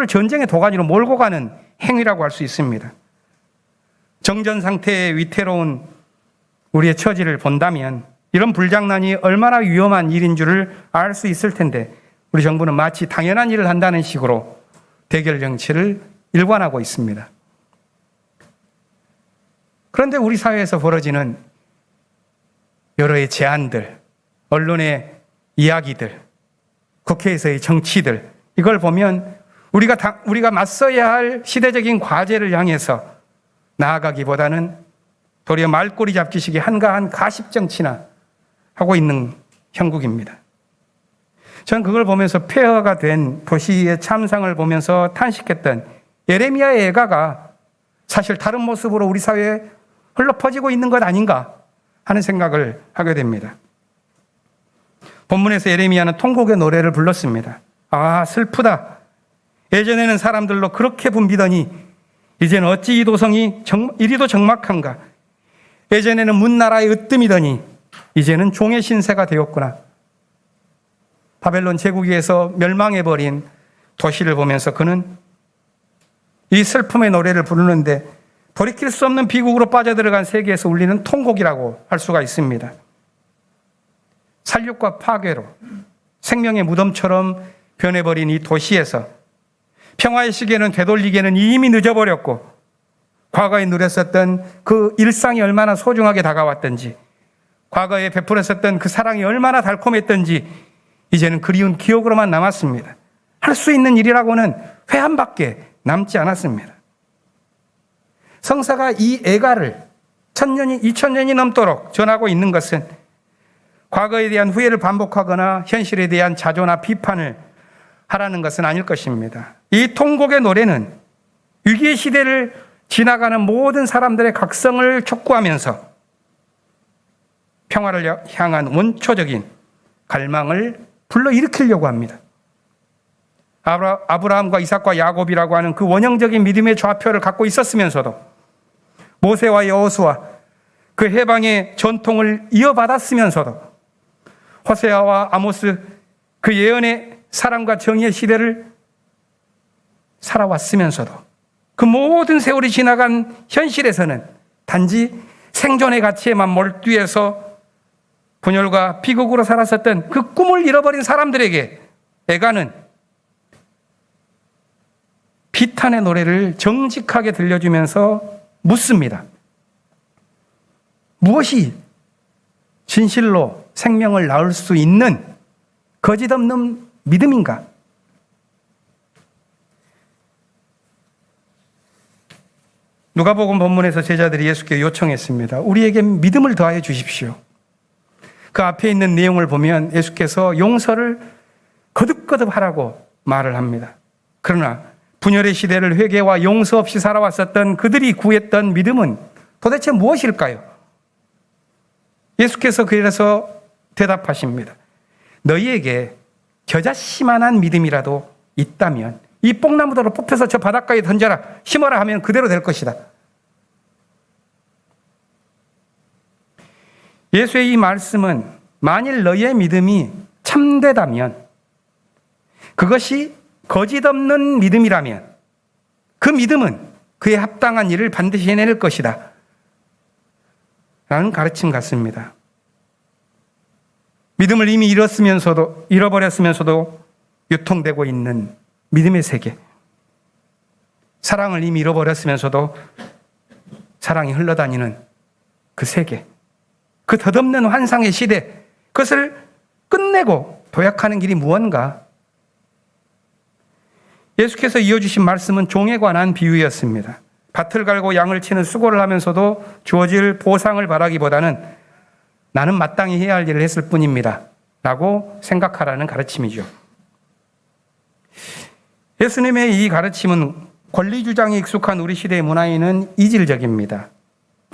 전쟁의 도가니로 몰고 가는 행위라고 할 수 있습니다. 정전 상태에 위태로운 우리의 처지를 본다면 이런 불장난이 얼마나 위험한 일인 줄을 알 수 있을 텐데 우리 정부는 마치 당연한 일을 한다는 식으로 대결 정치를 일관하고 있습니다. 그런데 우리 사회에서 벌어지는 여러의 제안들, 언론의 이야기들, 국회에서의 정치들, 이걸 보면 우리가 맞서야 할 시대적인 과제를 향해서 나아가기보다는 도리어 말꼬리 잡기식의 한가한 가십정치나 하고 있는 형국입니다. 저는 그걸 보면서 폐허가 된 도시의 참상을 보면서 탄식했던 예레미야의 애가가 사실 다른 모습으로 우리 사회에 흘러퍼지고 있는 것 아닌가 하는 생각을 하게 됩니다. 본문에서 예레미야는 통곡의 노래를 불렀습니다. 아, 슬프다. 예전에는 사람들로 그렇게 붐비더니 이제는 어찌 이 도성이 이리도 적막한가. 예전에는 문나라의 으뜸이더니 이제는 종의 신세가 되었구나. 바벨론 제국에서 멸망해버린 도시를 보면서 그는 이 슬픔의 노래를 부르는데 돌이킬 수 없는 비극으로 빠져들어간 세계에서 울리는 통곡이라고 할 수가 있습니다. 살육과 파괴로 생명의 무덤처럼 변해버린 이 도시에서 평화의 시계는 되돌리기에는 이미 늦어버렸고 과거에 누렸었던 그 일상이 얼마나 소중하게 다가왔던지 과거에 베풀었었던 그 사랑이 얼마나 달콤했던지 이제는 그리운 기억으로만 남았습니다. 할 수 있는 일이라고는 회한밖에 남지 않았습니다. 성사가 이 애가를 1000년이 2000년이 넘도록 전하고 있는 것은 과거에 대한 후회를 반복하거나 현실에 대한 자조나 비판을 하라는 것은 아닐 것입니다. 이 통곡의 노래는 위기의 시대를 지나가는 모든 사람들의 각성을 촉구하면서 평화를 향한 원초적인 갈망을 불러일으키려고 합니다. 아브라함과 이삭과 야곱이라고 하는 그 원형적인 믿음의 좌표를 갖고 있었으면서도 모세와 여호수아 그 해방의 전통을 이어받았으면서도 호세아와 아모스 그 예언의 사랑과 정의의 시대를 살아왔으면서도 그 모든 세월이 지나간 현실에서는 단지 생존의 가치에만 몰두해서 분열과 비극으로 살았었던 그 꿈을 잃어버린 사람들에게 애가는 비탄의 노래를 정직하게 들려주면서 묻습니다. 무엇이 진실로 생명을 낳을 수 있는 거짓 없는 믿음인가? 누가복음 본문에서 제자들이 예수께 요청했습니다. 우리에게 믿음을 더하여 주십시오. 그 앞에 있는 내용을 보면 예수께서 용서를 거듭거듭 하라고 말을 합니다. 그러나 분열의 시대를 회개와 용서 없이 살아왔었던 그들이 구했던 믿음은 도대체 무엇일까요? 예수께서 그래서 대답하십니다. 너희에게 겨자씨만한 믿음이라도 있다면 이 뽕나무들을 뽑혀서 저 바닷가에 던져라, 심어라 하면 그대로 될 것이다. 예수의 이 말씀은 만일 너희의 믿음이 참되다면, 그것이 거짓 없는 믿음이라면 그 믿음은 그에 합당한 일을 반드시 해낼 것이다 라는 가르침 같습니다. 믿음을 이미 잃어버렸으면서도 유통되고 있는 믿음의 세계, 사랑을 이미 잃어버렸으면서도 사랑이 흘러다니는 그 세계, 그 덧없는 환상의 시대, 그것을 끝내고 도약하는 길이 무언가? 예수께서 이어주신 말씀은 종에 관한 비유였습니다. 밭을 갈고 양을 치는 수고를 하면서도 주어질 보상을 바라기보다는 나는 마땅히 해야 할 일을 했을 뿐입니다 라고 생각하라는 가르침이죠. 예수님의 이 가르침은 권리 주장에 익숙한 우리 시대의 문화인은 이질적입니다.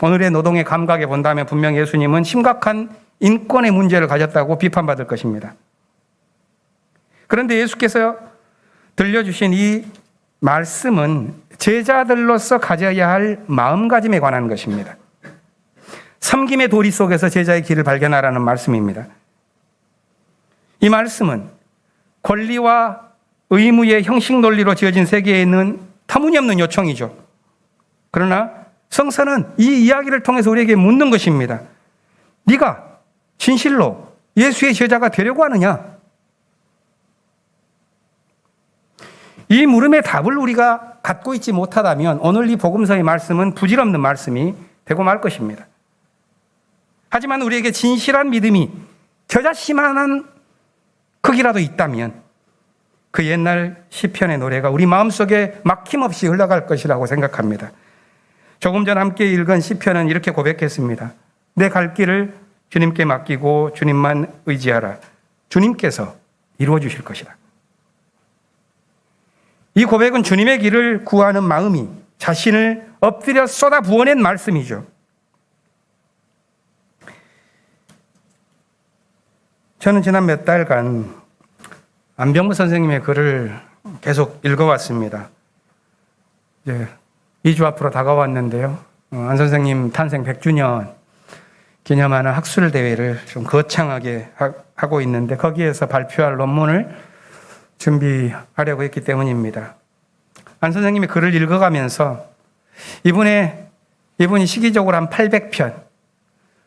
오늘의 노동의 감각에 본다면 분명 예수님은 심각한 인권의 문제를 가졌다고 비판받을 것입니다. 그런데 예수께서 들려주신 이 말씀은 제자들로서 가져야 할 마음가짐에 관한 것입니다. 섬김의 도리 속에서 제자의 길을 발견하라는 말씀입니다. 이 말씀은 권리와 의무의 형식 논리로 지어진 세계에 있는 터무니없는 요청이죠. 그러나 성서는 이 이야기를 통해서 우리에게 묻는 것입니다. 네가 진실로 예수의 제자가 되려고 하느냐? 이 물음의 답을 우리가 갖고 있지 못하다면 오늘 이 복음서의 말씀은 부질없는 말씀이 되고 말 것입니다. 하지만 우리에게 진실한 믿음이 겨자씨만한 크기라도 있다면 그 옛날 시편의 노래가 우리 마음속에 막힘없이 흘러갈 것이라고 생각합니다. 조금 전 함께 읽은 시편은 이렇게 고백했습니다. 내 갈 길을 주님께 맡기고 주님만 의지하라. 주님께서 이루어 주실 것이다. 이 고백은 주님의 길을 구하는 마음이 자신을 엎드려 쏟아 부어낸 말씀이죠. 저는 지난 몇 달간 안병무 선생님의 글을 계속 읽어왔습니다. 이제 2주 앞으로 다가왔는데요. 안 선생님 탄생 100주년 기념하는 학술 대회를 좀 거창하게 하고 있는데 거기에서 발표할 논문을 준비하려고 했기 때문입니다. 안 선생님의 글을 읽어가면서 이분이 시기적으로 한 800편,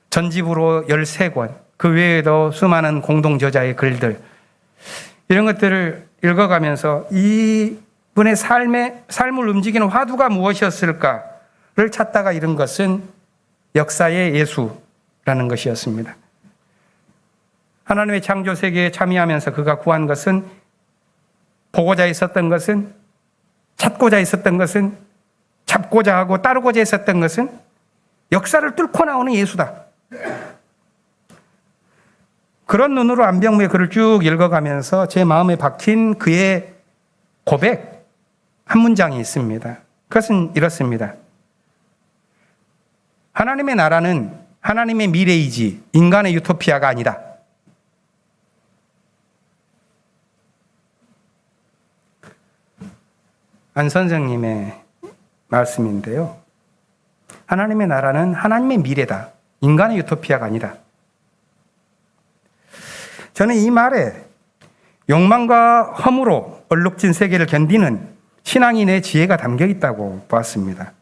전집으로 13권, 그 외에도 수많은 공동 저자의 글들, 이런 것들을 읽어가면서 이분의 삶을 움직이는 화두가 무엇이었을까를 찾다가 이른 것은 역사의 예수라는 것이었습니다. 하나님의 창조 세계에 참여하면서 그가 구한 것은, 보고자 있었던 것은, 찾고자 있었던 것은, 잡고자 하고 따르고자 했었던 것은 역사를 뚫고 나오는 예수다. 그런 눈으로 안병무의 글을 쭉 읽어가면서 제 마음에 박힌 그의 고백 한 문장이 있습니다. 그것은 이렇습니다. 하나님의 나라는 하나님의 미래이지 인간의 유토피아가 아니다. 안 선생님의 말씀인데요. 하나님의 나라는 하나님의 미래다. 인간의 유토피아가 아니다. 저는 이 말에 욕망과 허무로 얼룩진 세계를 견디는 신앙인의 지혜가 담겨 있다고 보았습니다.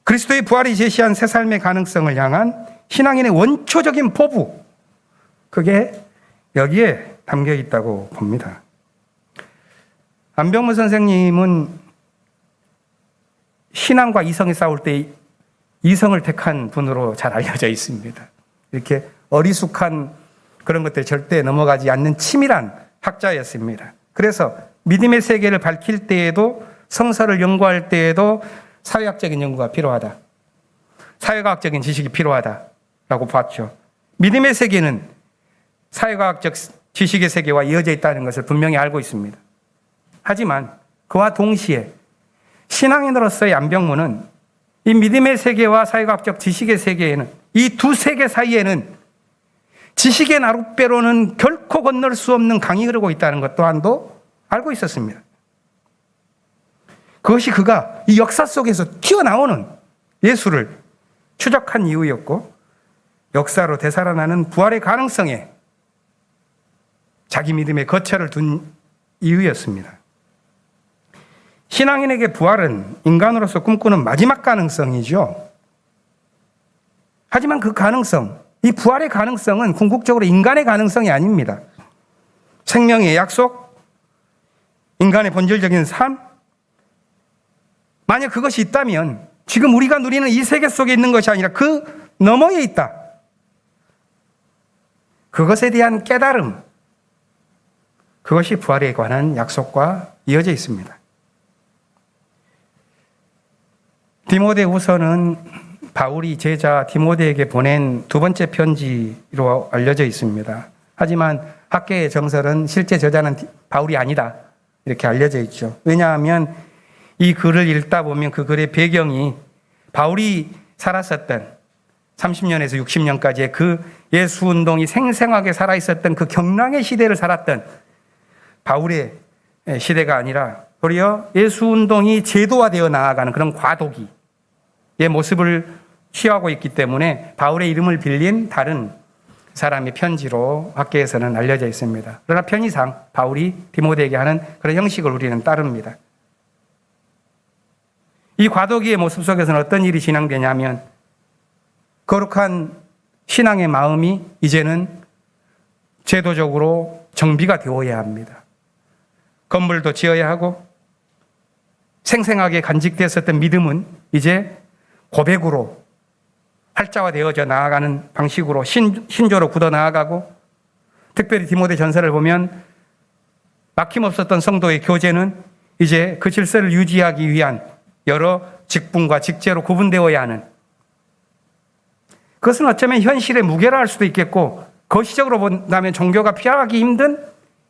그리스도의 부활이 제시한 새 삶의 가능성을 향한 신앙인의 원초적인 포부, 그게 여기에 담겨 있다고 봅니다. 안병무 선생님은 신앙과 이성이 싸울 때 이성을 택한 분으로 잘 알려져 있습니다. 이렇게 어리숙한 그런 것들 절대 넘어가지 않는 치밀한 학자였습니다. 그래서 믿음의 세계를 밝힐 때에도, 성서를 연구할 때에도 사회학적인 연구가 필요하다. 사회과학적인 지식이 필요하다라고 봤죠. 믿음의 세계는 사회과학적 지식의 세계와 이어져 있다는 것을 분명히 알고 있습니다. 하지만 그와 동시에 신앙인으로서의 안병무는 이 믿음의 세계와 사회과학적 지식의 세계에는, 이 두 세계 사이에는 지식의 나룻배로는 결코 건널 수 없는 강이 흐르고 있다는 것 또한도 알고 있었습니다. 그것이 그가 이 역사 속에서 튀어나오는 예수를 추적한 이유였고, 역사로 되살아나는 부활의 가능성에 자기 믿음의 거처를 둔 이유였습니다. 신앙인에게 부활은 인간으로서 꿈꾸는 마지막 가능성이죠. 하지만 그 가능성, 이 부활의 가능성은 궁극적으로 인간의 가능성이 아닙니다. 생명의 약속, 인간의 본질적인 삶, 만약 그것이 있다면 지금 우리가 누리는 이 세계 속에 있는 것이 아니라 그 너머에 있다. 그것에 대한 깨달음, 그것이 부활에 관한 약속과 이어져 있습니다. 디모데후서는 바울이 제자 디모데에게 보낸 두 번째 편지로 알려져 있습니다. 하지만 학계의 정설은 실제 저자는 바울이 아니다, 이렇게 알려져 있죠. 왜냐하면 이 글을 읽다 보면 그 글의 배경이 바울이 살았었던 30년에서 60년까지의 그 예수운동이 생생하게 살아있었던 그 경랑의 시대를 살았던 바울의 시대가 아니라 도리어 예수운동이 제도화되어 나아가는 그런 과도기의 모습을 취하고 있기 때문에 바울의 이름을 빌린 다른 사람의 편지로 학계에서는 알려져 있습니다. 그러나 편의상 바울이 디모데에게 하는 그런 형식을 우리는 따릅니다. 이 과도기의 모습 속에서는 어떤 일이 진행되냐면 거룩한 신앙의 마음이 이제는 제도적으로 정비가 되어야 합니다. 건물도 지어야 하고 생생하게 간직되었었던 믿음은 이제 고백으로 활자화되어져 나아가는 방식으로 신조로 굳어 나아가고, 특별히 디모데 전서를 보면 막힘없었던 성도의 교제는 이제 그 질서를 유지하기 위한 여러 직분과 직제로 구분되어야 하는, 그것은 어쩌면 현실의 무게라 할 수도 있겠고 거시적으로 본다면 종교가 피하기 힘든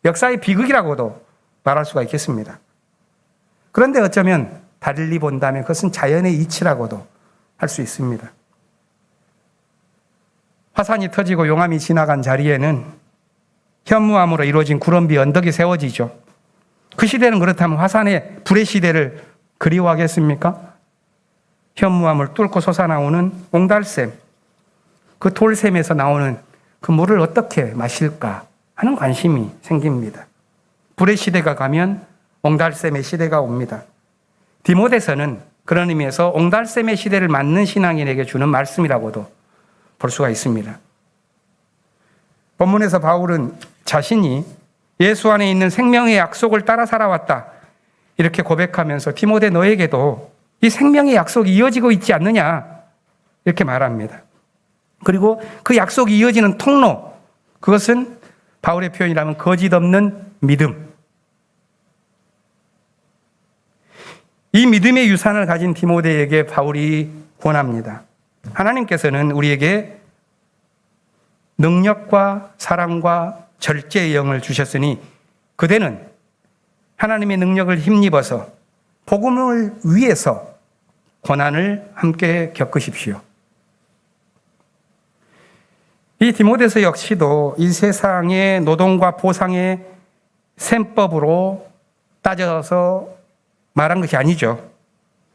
역사의 비극이라고도 말할 수가 있겠습니다. 그런데 어쩌면 달리 본다면 그것은 자연의 이치라고도 할 수 있습니다. 화산이 터지고 용암이 지나간 자리에는 현무암으로 이루어진 구름비 언덕이 세워지죠. 그 시대는 그렇다면 화산의 불의 시대를 그리워하겠습니까? 현무암을 뚫고 솟아나오는 옹달샘, 그 돌샘에서 나오는 그 물을 어떻게 마실까 하는 관심이 생깁니다. 불의 시대가 가면 옹달샘의 시대가 옵니다. 디모데서는 그런 의미에서 옹달샘의 시대를 맞는 신앙인에게 주는 말씀이라고도 볼 수가 있습니다. 본문에서 바울은 자신이 예수 안에 있는 생명의 약속을 따라 살아왔다 이렇게 고백하면서 디모데 너에게도 이 생명의 약속이 이어지고 있지 않느냐 이렇게 말합니다. 그리고 그 약속이 이어지는 통로, 그것은 바울의 표현이라면 거짓 없는 믿음. 이 믿음의 유산을 가진 디모데에게 바울이 권합니다. 하나님께서는 우리에게 능력과 사랑과 절제의 영을 주셨으니 그대는 하나님의 능력을 힘입어서 복음을 위해서 고난을 함께 겪으십시오. 이 디모데서 역시도 이 세상의 노동과 보상의 셈법으로 따져서 말한 것이 아니죠.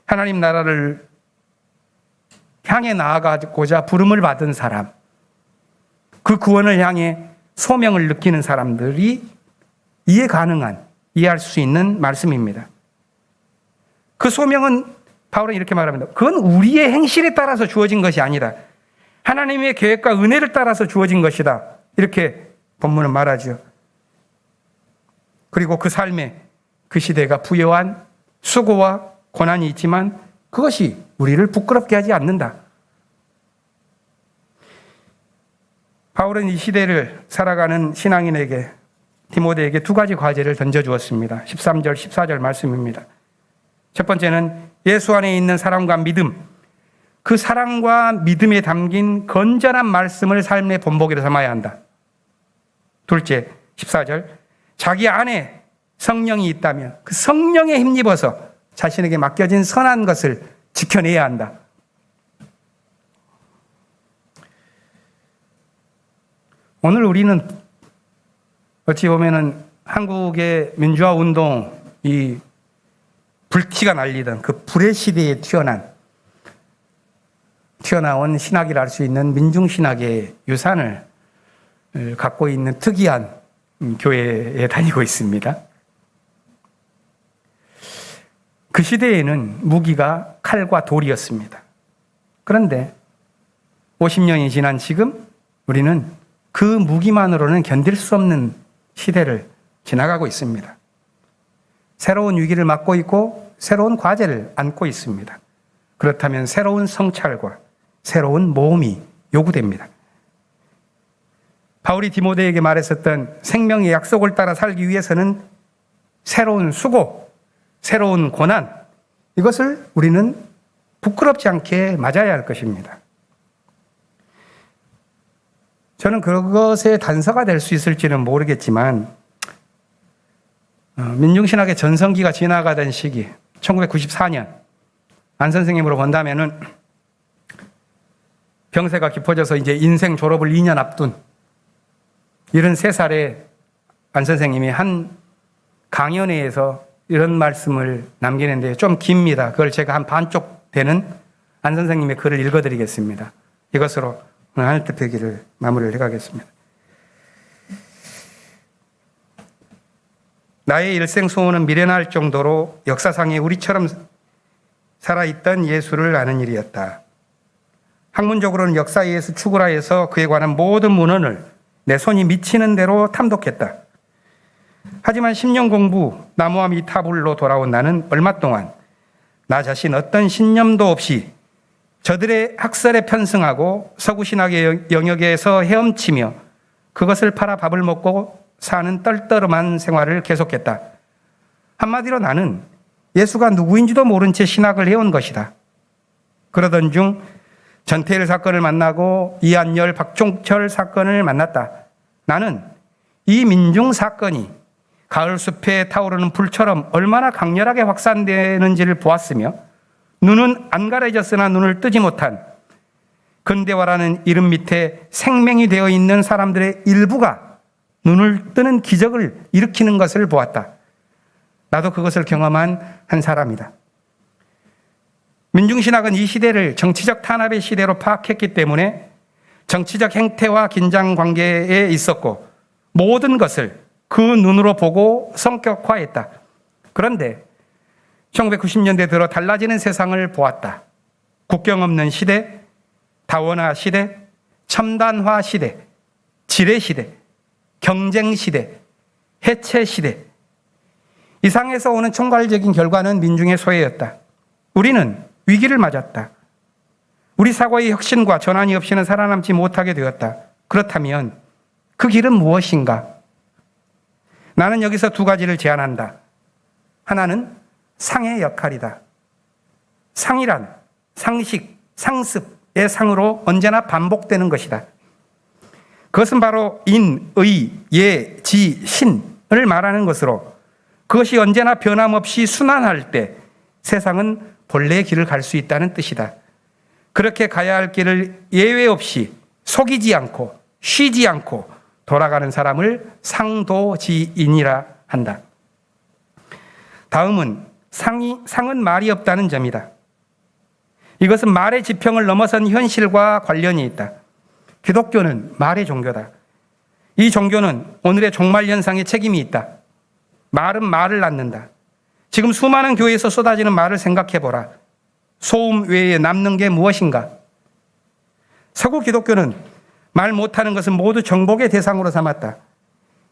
하나님 나라를 향해 나아가고자 부름을 받은 사람, 그 구원을 향해 소명을 느끼는 사람들이 이해 가능한, 이해할 수 있는 말씀입니다. 그 소명은 바울은 이렇게 말합니다. 그건 우리의 행실에 따라서 주어진 것이 아니다. 하나님의 계획과 은혜를 따라서 주어진 것이다. 이렇게 본문은 말하죠. 그리고 그 삶에 그 시대가 부여한 수고와 고난이 있지만 그것이 우리를 부끄럽게 하지 않는다. 바울은 이 시대를 살아가는 신앙인에게, 디모데에게 두 가지 과제를 던져주었습니다. 13절, 14절 말씀입니다. 첫 번째는 예수 안에 있는 사랑과 믿음, 그 사랑과 믿음에 담긴 건전한 말씀을 삶의 본보기로 삼아야 한다. 둘째, 14절, 자기 안에 성령이 있다면 그 성령에 힘입어서 자신에게 맡겨진 선한 것을 지켜내야 한다. 오늘 우리는 어찌 보면은 한국의 민주화 운동이 불티가 날리던 그 불의 시대에 튀어나온 신학이라 할 수 있는 민중신학의 유산을 갖고 있는 특이한 교회에 다니고 있습니다. 그 시대에는 무기가 칼과 돌이었습니다. 그런데 50년이 지난 지금 우리는 그 무기만으로는 견딜 수 없는 시대를 지나가고 있습니다. 새로운 위기를 맞고 있고 새로운 과제를 안고 있습니다. 그렇다면 새로운 성찰과 새로운 모험이 요구됩니다. 바울이 디모데에게 말했었던 생명의 약속을 따라 살기 위해서는 새로운 수고, 새로운 고난, 이것을 우리는 부끄럽지 않게 맞아야 할 것입니다. 저는 그것의 단서가 될 수 있을지는 모르겠지만 민중신학의 전성기가 지나가던 시기, 1994년 안 선생님으로 본다면은 병세가 깊어져서 이제 인생 졸업을 2년 앞둔 73살의 안 선생님이 한 강연회에서 이런 말씀을 남기는데 좀 깁니다. 그걸 제가 한 반쪽 되는 안 선생님의 글을 읽어드리겠습니다. 이것으로 오늘 하늘 뜻 펴기를 마무리를 해가겠습니다. 나의 일생 소원은 미련할 정도로 역사상에 우리처럼 살아있던 예수를 아는 일이었다. 학문적으로는 역사에서 추구라해서 그에 관한 모든 문헌을 내 손이 미치는 대로 탐독했다. 하지만 10년 공부, 나무와 미타불로 돌아온 나는 얼마 동안 나 자신 어떤 신념도 없이 저들의 학설에 편승하고 서구신학의 영역에서 헤엄치며 그것을 팔아 밥을 먹고 사는 떨떠름한 생활을 계속했다. 한마디로 나는 예수가 누구인지도 모른 채 신학을 해온 것이다. 그러던 중 전태일 사건을 만나고 이한열, 박종철 사건을 만났다. 나는 이 민중 사건이 가을숲에 타오르는 불처럼 얼마나 강렬하게 확산되는지를 보았으며 눈은 안 가려졌으나 눈을 뜨지 못한 근대화라는 이름 밑에 생명이 되어 있는 사람들의 일부가 눈을 뜨는 기적을 일으키는 것을 보았다. 나도 그것을 경험한 한 사람이다. 민중신학은 이 시대를 정치적 탄압의 시대로 파악했기 때문에 정치적 행태와 긴장 관계에 있었고 모든 것을 그 눈으로 보고 성격화했다. 그런데 1990년대 들어 달라지는 세상을 보았다. 국경 없는 시대, 다원화 시대, 첨단화 시대, 지뢰 시대, 경쟁 시대, 해체 시대. 이상에서 오는 총괄적인 결과는 민중의 소외였다. 우리는 위기를 맞았다. 우리 사고의 혁신과 전환이 없이는 살아남지 못하게 되었다. 그렇다면 그 길은 무엇인가? 나는 여기서 두 가지를 제안한다. 하나는 상의 역할이다. 상이란 상식, 상습의 상으로 언제나 반복되는 것이다. 그것은 바로 인, 의, 예, 지, 신을 말하는 것으로 그것이 언제나 변함없이 순환할 때 세상은 본래의 길을 갈 수 있다는 뜻이다. 그렇게 가야 할 길을 예외 없이 속이지 않고 쉬지 않고 돌아가는 사람을 상도지인이라 한다. 다음은 상은 말이 없다는 점이다. 이것은 말의 지평을 넘어선 현실과 관련이 있다. 기독교는 말의 종교다. 이 종교는 오늘의 종말 현상에 책임이 있다. 말은 말을 낳는다. 지금 수많은 교회에서 쏟아지는 말을 생각해 보라. 소음 외에 남는 게 무엇인가? 서구 기독교는 말 못하는 것은 모두 정복의 대상으로 삼았다.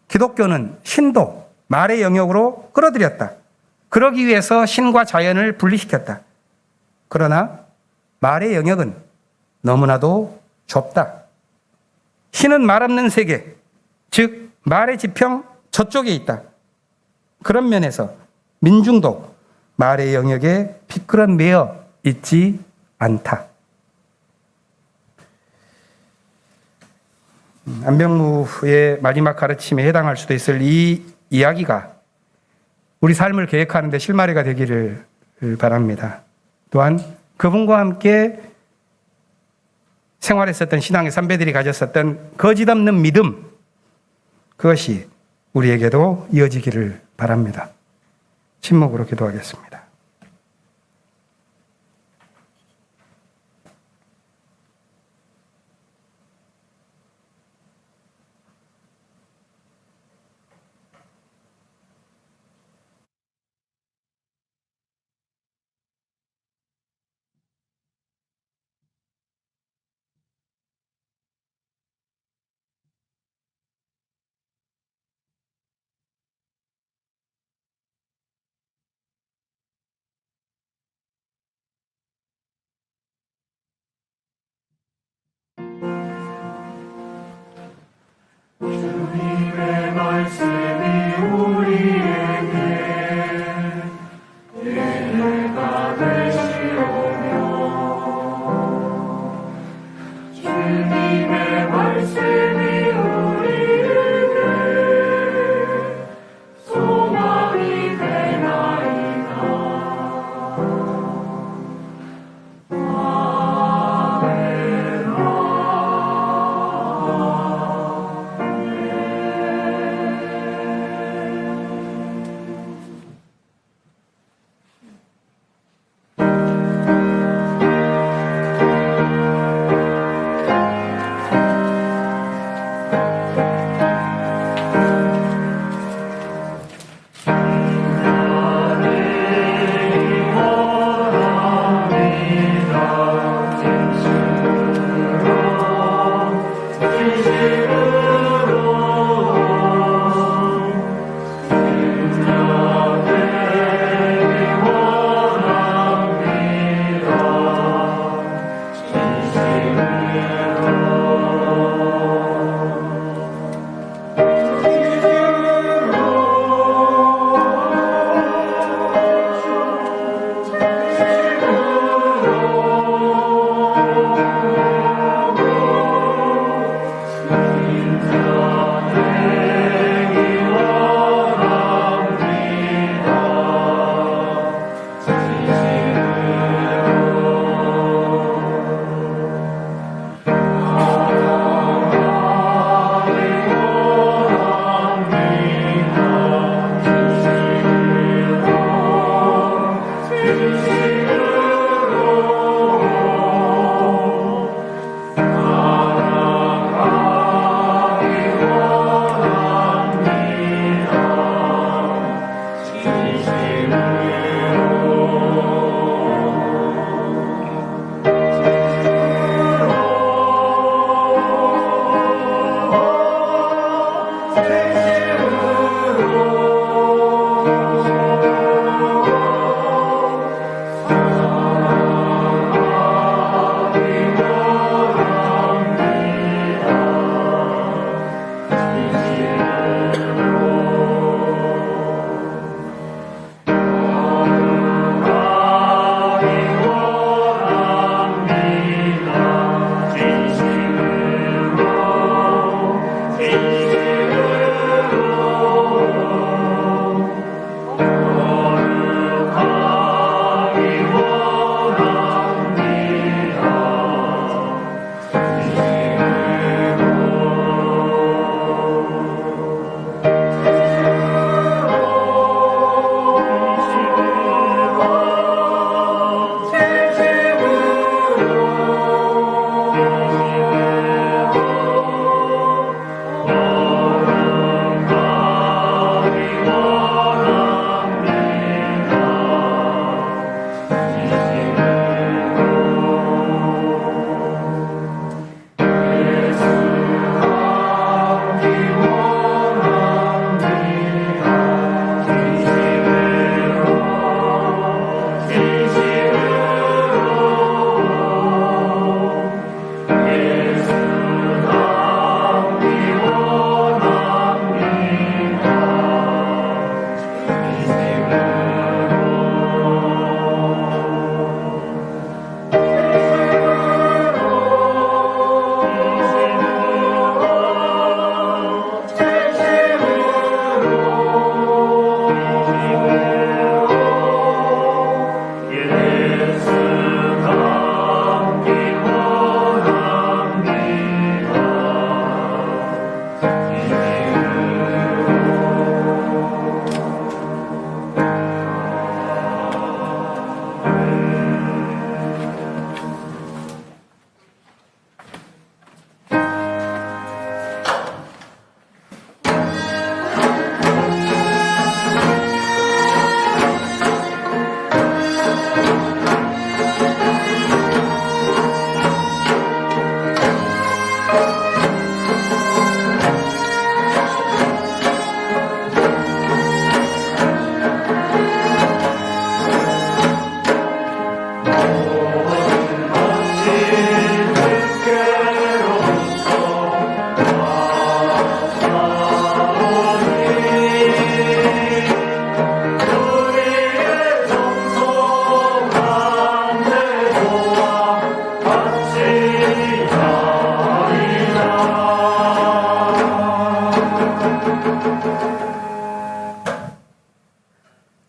기독교는 신도, 말의 영역으로 끌어들였다. 그러기 위해서 신과 자연을 분리시켰다. 그러나 말의 영역은 너무나도 좁다. 신은 말 없는 세계, 즉 말의 지평 저쪽에 있다. 그런 면에서 민중도 말의 영역에 피끄러매어 있지 않다. 안병무의 마지막 가르침에 해당할 수도 있을 이 이야기가 우리 삶을 계획하는 데 실마리가 되기를 바랍니다. 또한 그분과 함께 생활했었던 신앙의 선배들이 가졌었던 거짓 없는 믿음, 그것이 우리에게도 이어지기를 바랍니다. 침묵으로 기도하겠습니다.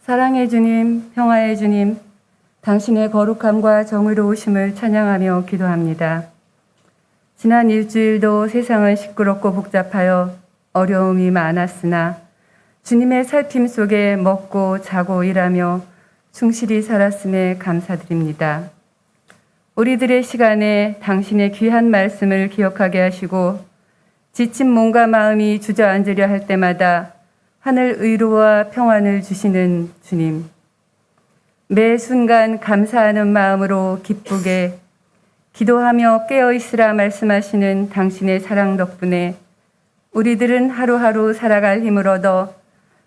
사랑의 주님, 평화의 주님, 당신의 거룩함과 정의로우심을 찬양하며 기도합니다. 지난 일주일도 세상은 시끄럽고 복잡하여 어려움이 많았으나 주님의 살핌 속에 먹고 자고 일하며 충실히 살았음에 감사드립니다. 우리들의 시간에 당신의 귀한 말씀을 기억하게 하시고 지친 몸과 마음이 주저앉으려 할 때마다 하늘 의로와 평안을 주시는 주님. 매 순간 감사하는 마음으로 기쁘게 기도하며 깨어있으라 말씀하시는 당신의 사랑 덕분에 우리들은 하루하루 살아갈 힘을 얻어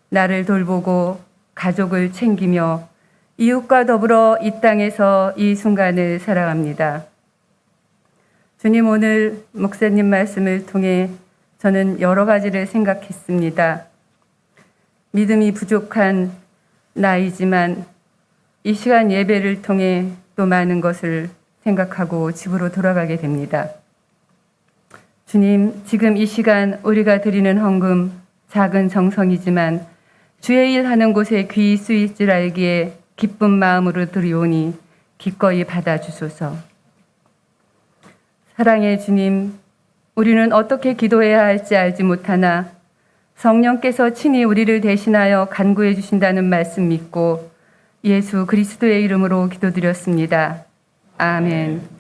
나를 돌보고 가족을 챙기며 이웃과 더불어 이 땅에서 이 순간을 살아갑니다. 주님, 오늘 목사님 말씀을 통해 저는 여러 가지를 생각했습니다. 믿음이 부족한 나이지만 이 시간 예배를 통해 또 많은 것을 생각하고 집으로 돌아가게 됩니다. 주님, 지금 이 시간 우리가 드리는 헌금 작은 정성이지만 주의 일 하는 곳에 귀히 쓰일 줄 알기에 기쁜 마음으로 드리오니 기꺼이 받아주소서. 사랑의 주님, 우리는 어떻게 기도해야 할지 알지 못하나 성령께서 친히 우리를 대신하여 간구해 주신다는 말씀 믿고 예수 그리스도의 이름으로 기도드렸습니다. 아멘.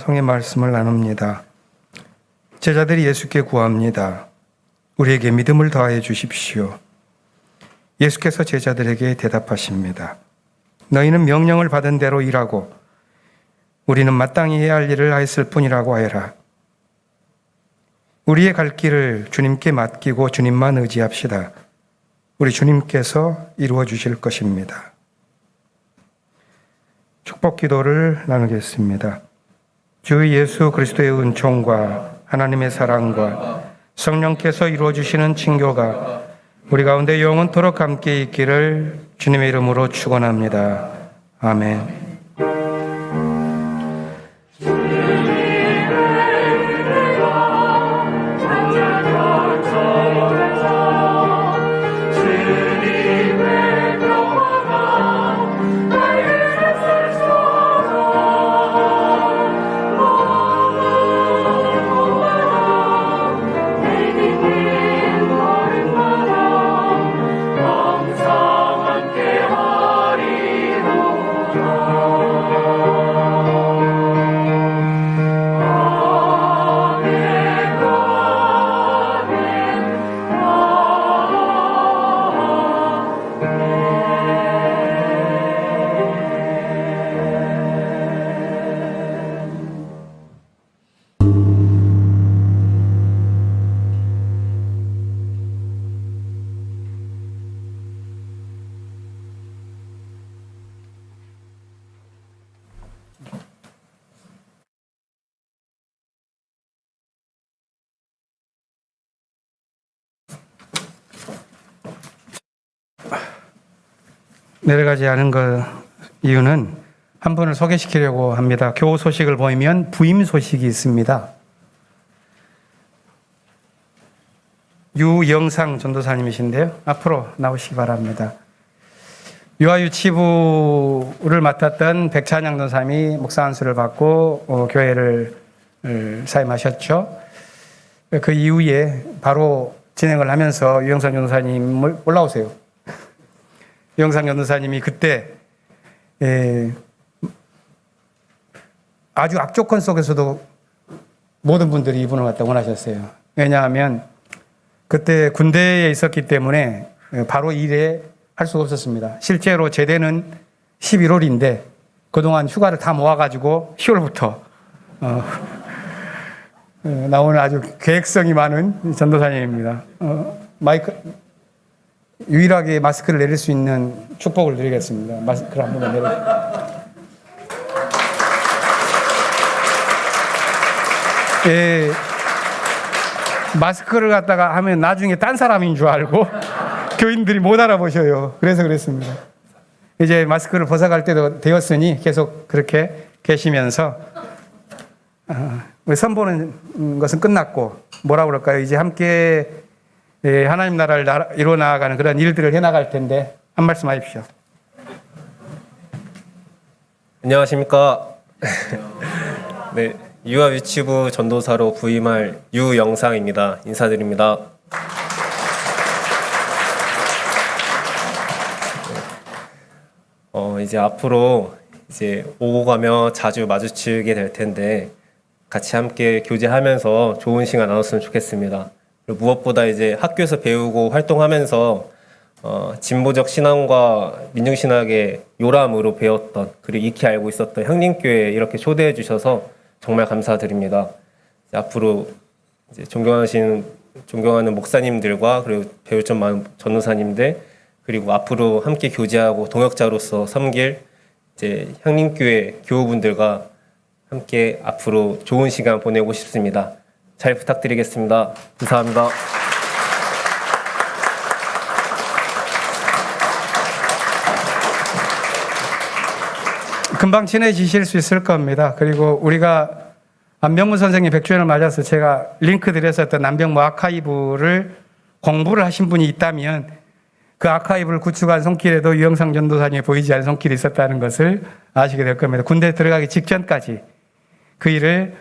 파송의 말씀을 나눕니다. 제자들이 예수께 구합니다. 우리에게 믿음을 더하여 주십시오. 예수께서 제자들에게 대답하십니다. 너희는 명령을 받은 대로 일하고 우리는 마땅히 해야 할 일을 하였을 뿐이라고 하여라. 우리의 갈 길을 주님께 맡기고 주님만 의지합시다. 우리 주님께서 이루어 주실 것입니다. 축복 기도를 나누겠습니다. 주 예수 그리스도의 은총과 하나님의 사랑과 성령께서 이루어 주시는 친교가 우리 가운데 영원토록 함께 있기를 주님의 이름으로 축원합니다. 아멘. 내려가지 않은 이유는 한 분을 소개시키려고 합니다. 교우 소식을 보이면 부임 소식이 있습니다. 유영상 전도사님이신데요. 앞으로 나오시기 바랍니다. 유아유치부를 맡았던 백찬양 전사님이 목사 안수를 받고 교회를 사임하셨죠. 그 이후에 바로 진행을 하면서 유영상 전도사님을 올라오세요. 유영상 전도사님이 그때 아주 악조건 속에서도 모든 분들이 이분을 갖다 원하셨어요. 왜냐하면 그때 군대에 있었기 때문에 바로 일에 할 수가 없었습니다. 실제로 제대는 11월인데 그동안 휴가를 다 모아가지고 10월부터 나오는 아주 계획성이 많은 전도사님입니다. 유일하게 마스크를 내릴 수 있는 축복을 드리겠습니다. 마스크를 한 번만 내려주세요. 마스크를 갖다가 하면 나중에 딴 사람인 줄 알고 교인들이 못 알아보셔요. 그래서 그랬습니다. 이제 마스크를 벗어갈 때도 되었으니 계속 그렇게 계시면서 선보는 것은 끝났고 뭐라 그럴까요? 이제 함께 하나님 나라를 이루어 나아가는 그런 일들을 해나갈 텐데 한 말씀 하십시오. 안녕하십니까. 네, 유아유치부 전도사로 부임할 유영상입니다. 인사드립니다. 이제 앞으로 이제 오고 가며 자주 마주치게 될 텐데 같이 함께 교제하면서 좋은 시간 나눴으면 좋겠습니다. 그리고 무엇보다 이제 학교에서 배우고 활동하면서 진보적 신앙과 민중신학의 요람으로 배웠던 그리고 익히 알고 있었던 향림교회에 이렇게 초대해 주셔서 정말 감사드립니다. 이제 앞으로 이제 존경하는 목사님들과 그리고 배울 점 많은 전도사님들 그리고 앞으로 함께 교제하고 동역자로서 섬길 이제 향림교회 교우분들과 함께 앞으로 좋은 시간 보내고 싶습니다. 잘 부탁드리겠습니다. 감사합니다. 금방 친해지실 수 있을 겁니다. 그리고 우리가 안병무 선생님 100주년을 맞아서 제가 링크 드렸었던 안병무 아카이브를 공부를 하신 분이 있다면 그 아카이브를 구축한 손길에도 유영상 전도사님이 보이지 않은 손길이 있었다는 것을 아시게 될 겁니다. 군대 들어가기 직전까지 그 일을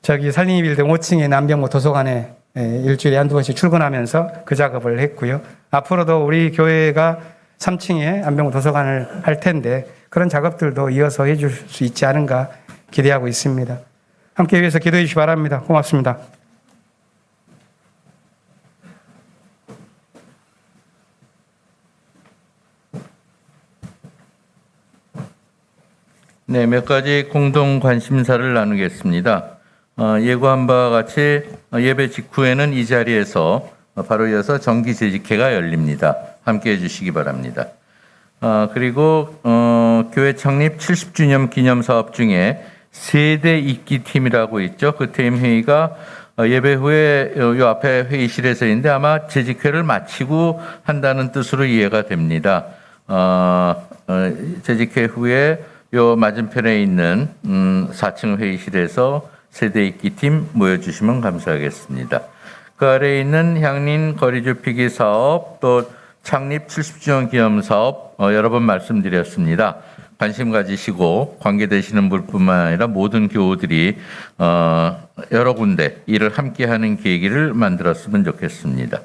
살림이 빌딩 5층에 있는 안병무 도서관에 일주일에 한두 번씩 출근하면서 그 작업을 했고요. 앞으로도 우리 교회가 3층에 안병무 도서관을 할 텐데 그런 작업들도 이어서 해줄 수 있지 않은가 기대하고 있습니다. 함께 위해서 기도해 주시기 바랍니다. 고맙습니다. 네, 몇 가지 공동 관심사를 나누겠습니다. 예고한 바와 같이 예배 직후에는 이 자리에서 바로 이어서 정기 재직회가 열립니다. 함께 해주시기 바랍니다. 그리고 교회 창립 70주년 기념 사업 중에 세대 잇기 팀이라고 있죠. 그 팀 회의가 예배 후에 요 앞에 회의실에서 있는데 아마 재직회를 마치고 한다는 뜻으로 이해가 됩니다. 재직회 후에 요 맞은편에 있는 4층 회의실에서 세대 잇기 팀 모여주시면 감사하겠습니다. 그 아래에 있는 향린 거리 좁히기 사업 또 창립 70주년 기념 사업 여러 번 말씀드렸습니다. 관심 가지시고 관계되시는 분뿐만 아니라 모든 교우들이 여러 군데 일을 함께하는 계기를 만들었으면 좋겠습니다.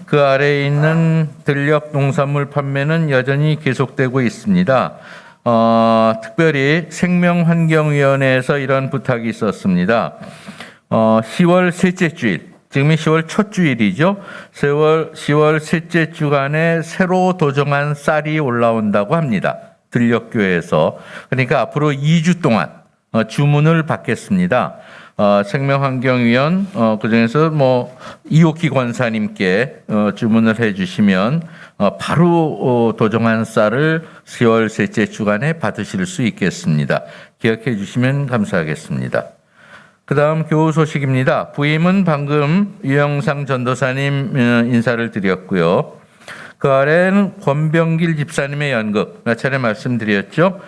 그 아래에 있는 들녘 농산물 판매는 여전히 계속되고 있습니다. 특별히 생명환경위원회에서 이런 부탁이 있었습니다. 10월 셋째 주일, 지금이 10월 첫 주일이죠. 10월 셋째 주간에 새로 도정한 쌀이 올라온다고 합니다. 들녘교회에서. 그러니까 앞으로 2주 동안 주문을 받겠습니다. 생명환경위원 그중에서 이옥희 권사님께 주문을 해주시면 바로 도정한 쌀을 10월 셋째 주간에 받으실 수 있겠습니다. 기억해 주시면 감사하겠습니다. 그 다음 교우 소식입니다. 부임은 방금 유영상 전도사님 인사를 드렸고요. 그 아래는 권병길 집사님의 연극, 몇 차례 말씀드렸죠.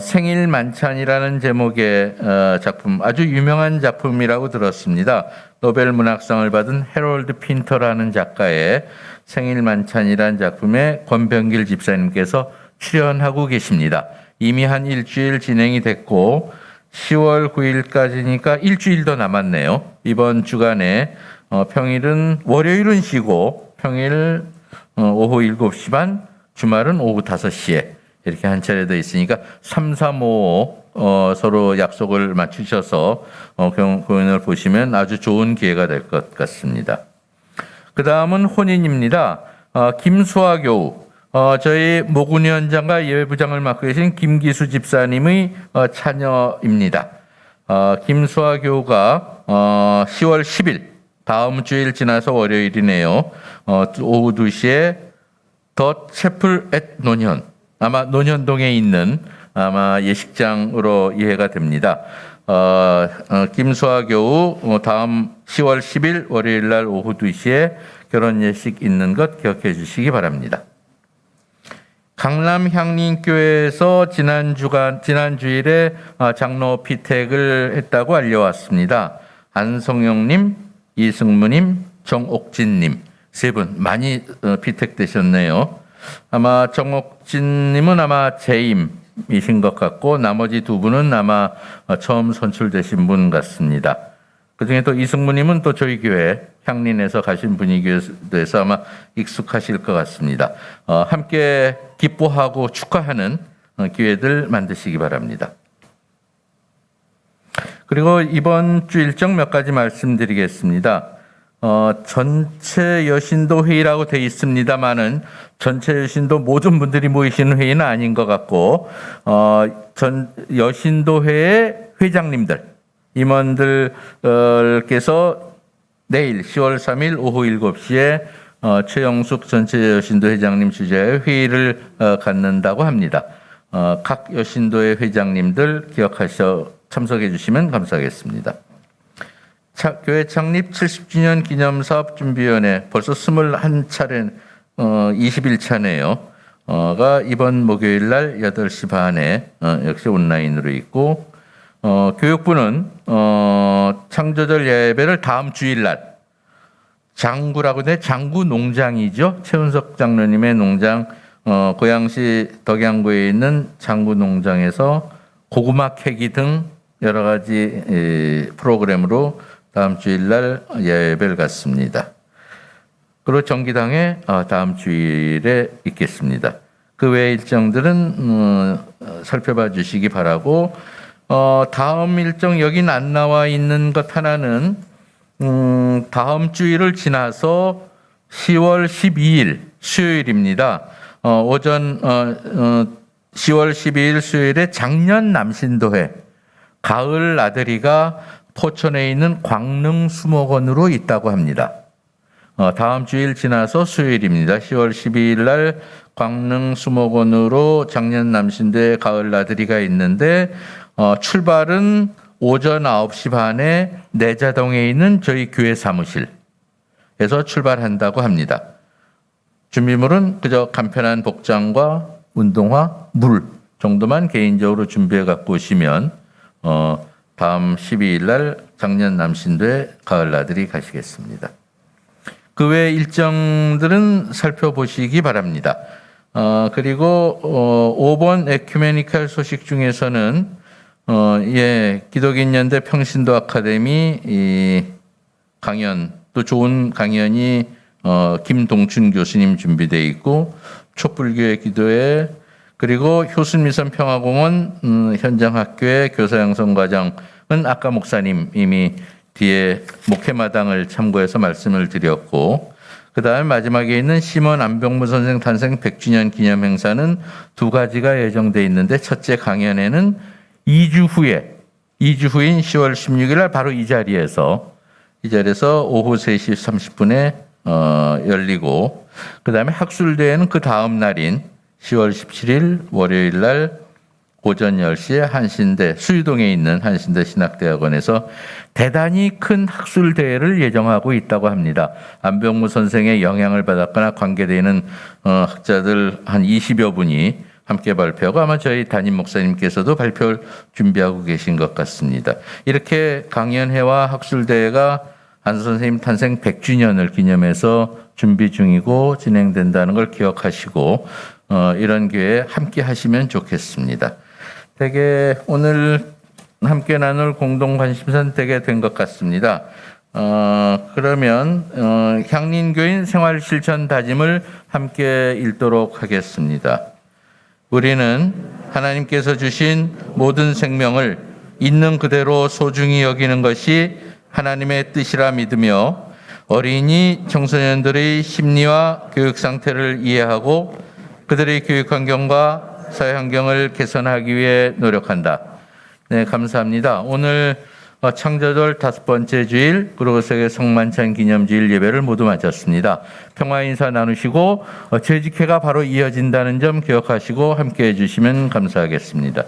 생일 만찬이라는 제목의 작품, 아주 유명한 작품이라고 들었습니다. 노벨 문학상을 받은 해롤드 핀터라는 작가의 생일 만찬이라는 작품에 권병길 집사님께서 출연하고 계십니다. 이미 한 일주일 진행이 됐고 10월 9일까지니까 일주일 더 남았네요. 이번 주간에 월요일은 쉬고 평일 오후 7시 반, 주말은 오후 5시에 이렇게 한 차례 더 있으니까 3, 4, 5 서로 약속을 맞추셔서 공연을 보시면 아주 좋은 기회가 될 것 같습니다. 그 다음은 혼인입니다. 김수아 교우, 저희 모군위원장과 예배부장을 맡고 계신 김기수 집사님의 자녀입니다. 김수아 교우가 10월 10일, 다음 주일 지나서 월요일이네요. 오후 2시에 더 채플 앳 논현, 아마 논현동에 있는 아마 예식장으로 이해가 됩니다. 김수아 교우 다음 10월 10일 월요일 날 오후 2시에 결혼 예식 있는 것 기억해 주시기 바랍니다. 강남 향림교회에서 지난 주일에 장로 피택을 했다고 알려왔습니다. 안성영님, 이승무님, 정옥진님 세 분 많이 피택되셨네요. 아마 정옥진님은 아마 재임이신 것 같고 나머지 두 분은 아마 처음 선출되신 분 같습니다. 그중에 또 이승무님은 또 저희 교회 향린에서 가신 분이기에서 아마 익숙하실 것 같습니다. 함께 기뻐하고 축하하는 기회들 만드시기 바랍니다. 그리고 이번 주 일정 몇 가지 말씀드리겠습니다. 전체 여신도 회의라고 되어 있습니다만은 전체 여신도 모든 분들이 모이시는 회의는 아닌 것 같고 전 여신도회의 회장님들 임원들께서 내일 10월 3일 오후 7시에 최영숙 전체 여신도 회장님 주재의 회의를 갖는다고 합니다. 각 여신도의 회장님들 기억하셔 참석해 주시면 감사하겠습니다. 교회 창립 70주년 기념사업준비위원회 벌써 21차례 21차네요. 가 이번 목요일 날 8시 반에 역시 온라인으로 있고 교육부는 창조절 예배를 다음 주일 날 장구라고 돼 장구 농장이죠. 최은석 장로님의 농장 고양시 덕양구에 있는 장구 농장에서 고구마 캐기 등 여러 가지 프로그램으로 다음 주일 날 예배를 갖습니다. 그리고 정기당에 다음 주일에 있겠습니다. 그 외의 일정들은 살펴봐 주시기 바라고 다음 일정 여긴 안 나와 있는 것 하나는 다음 주일을 지나서 10월 12일 수요일입니다. 오전 10월 12일 수요일에 작년 남신도회 가을 나들이가 포천에 있는 광릉 수목원으로 있다고 합니다. 다음 주일 지나서 수요일입니다. 10월 12일 날 광릉 수목원으로 작년 남신도회 가을 나들이가 있는데 출발은 오전 9시 반에 내자동에 있는 저희 교회 사무실에서 출발한다고 합니다. 준비물은 그저 간편한 복장과 운동화, 물 정도만 개인적으로 준비해 갖고 오시면 다음 12일 날 작년 남신도에 가을 나들이 가시겠습니다. 그 외 일정들은 살펴보시기 바랍니다. 그리고 5번 에큐메니칼 소식 중에서는 기독인 연대 평신도 아카데미 강연 또 좋은 강연이 김동춘 교수님 준비되어 있고 촛불교회 기도회 그리고 효순미선 평화공원 현장학교의 교사양성과정은 아까 목사님 이미 뒤에 목회마당을 참고해서 말씀을 드렸고 그 다음에 마지막에 있는 심원 안병무 선생 탄생 100주년 기념 행사는 두 가지가 예정돼 있는데 첫째 강연회는 2주 후인 10월 16일 날 바로 이 자리에서 오후 3시 30분에 열리고 그 다음에 학술대회는 그 다음 날인 10월 17일 월요일 날 오전 10시에 한신대 수유동에 있는 한신대 신학대학원에서 대단히 큰 학술대회를 예정하고 있다고 합니다. 안병무 선생의 영향을 받았거나 관계되는 학자들 한 20여 분이 함께 발표하고 아마 저희 담임 목사님께서도 발표를 준비하고 계신 것 같습니다. 이렇게 강연회와 학술대회가 안 선생님 탄생 100주년을 기념해서 준비 중이고 진행된다는 걸 기억하시고 이런 기회에 함께 하시면 좋겠습니다. 되게 오늘 함께 나눌 공동 관심사는 되게 된 것 같습니다. 그러면 향린교인 생활실천 다짐을 함께 읽도록 하겠습니다. 우리는 하나님께서 주신 모든 생명을 있는 그대로 소중히 여기는 것이 하나님의 뜻이라 믿으며 어린이 청소년들의 심리와 교육 상태를 이해하고 그들의 교육 환경과 사회 환경을 개선하기 위해 노력한다. 네, 감사합니다. 오늘 창조절 5번째 주일 그리고 세계 성만찬 기념주일 예배를 모두 마쳤습니다. 평화 인사 나누시고 재직회가 바로 이어진다는 점 기억하시고 함께해 주시면 감사하겠습니다.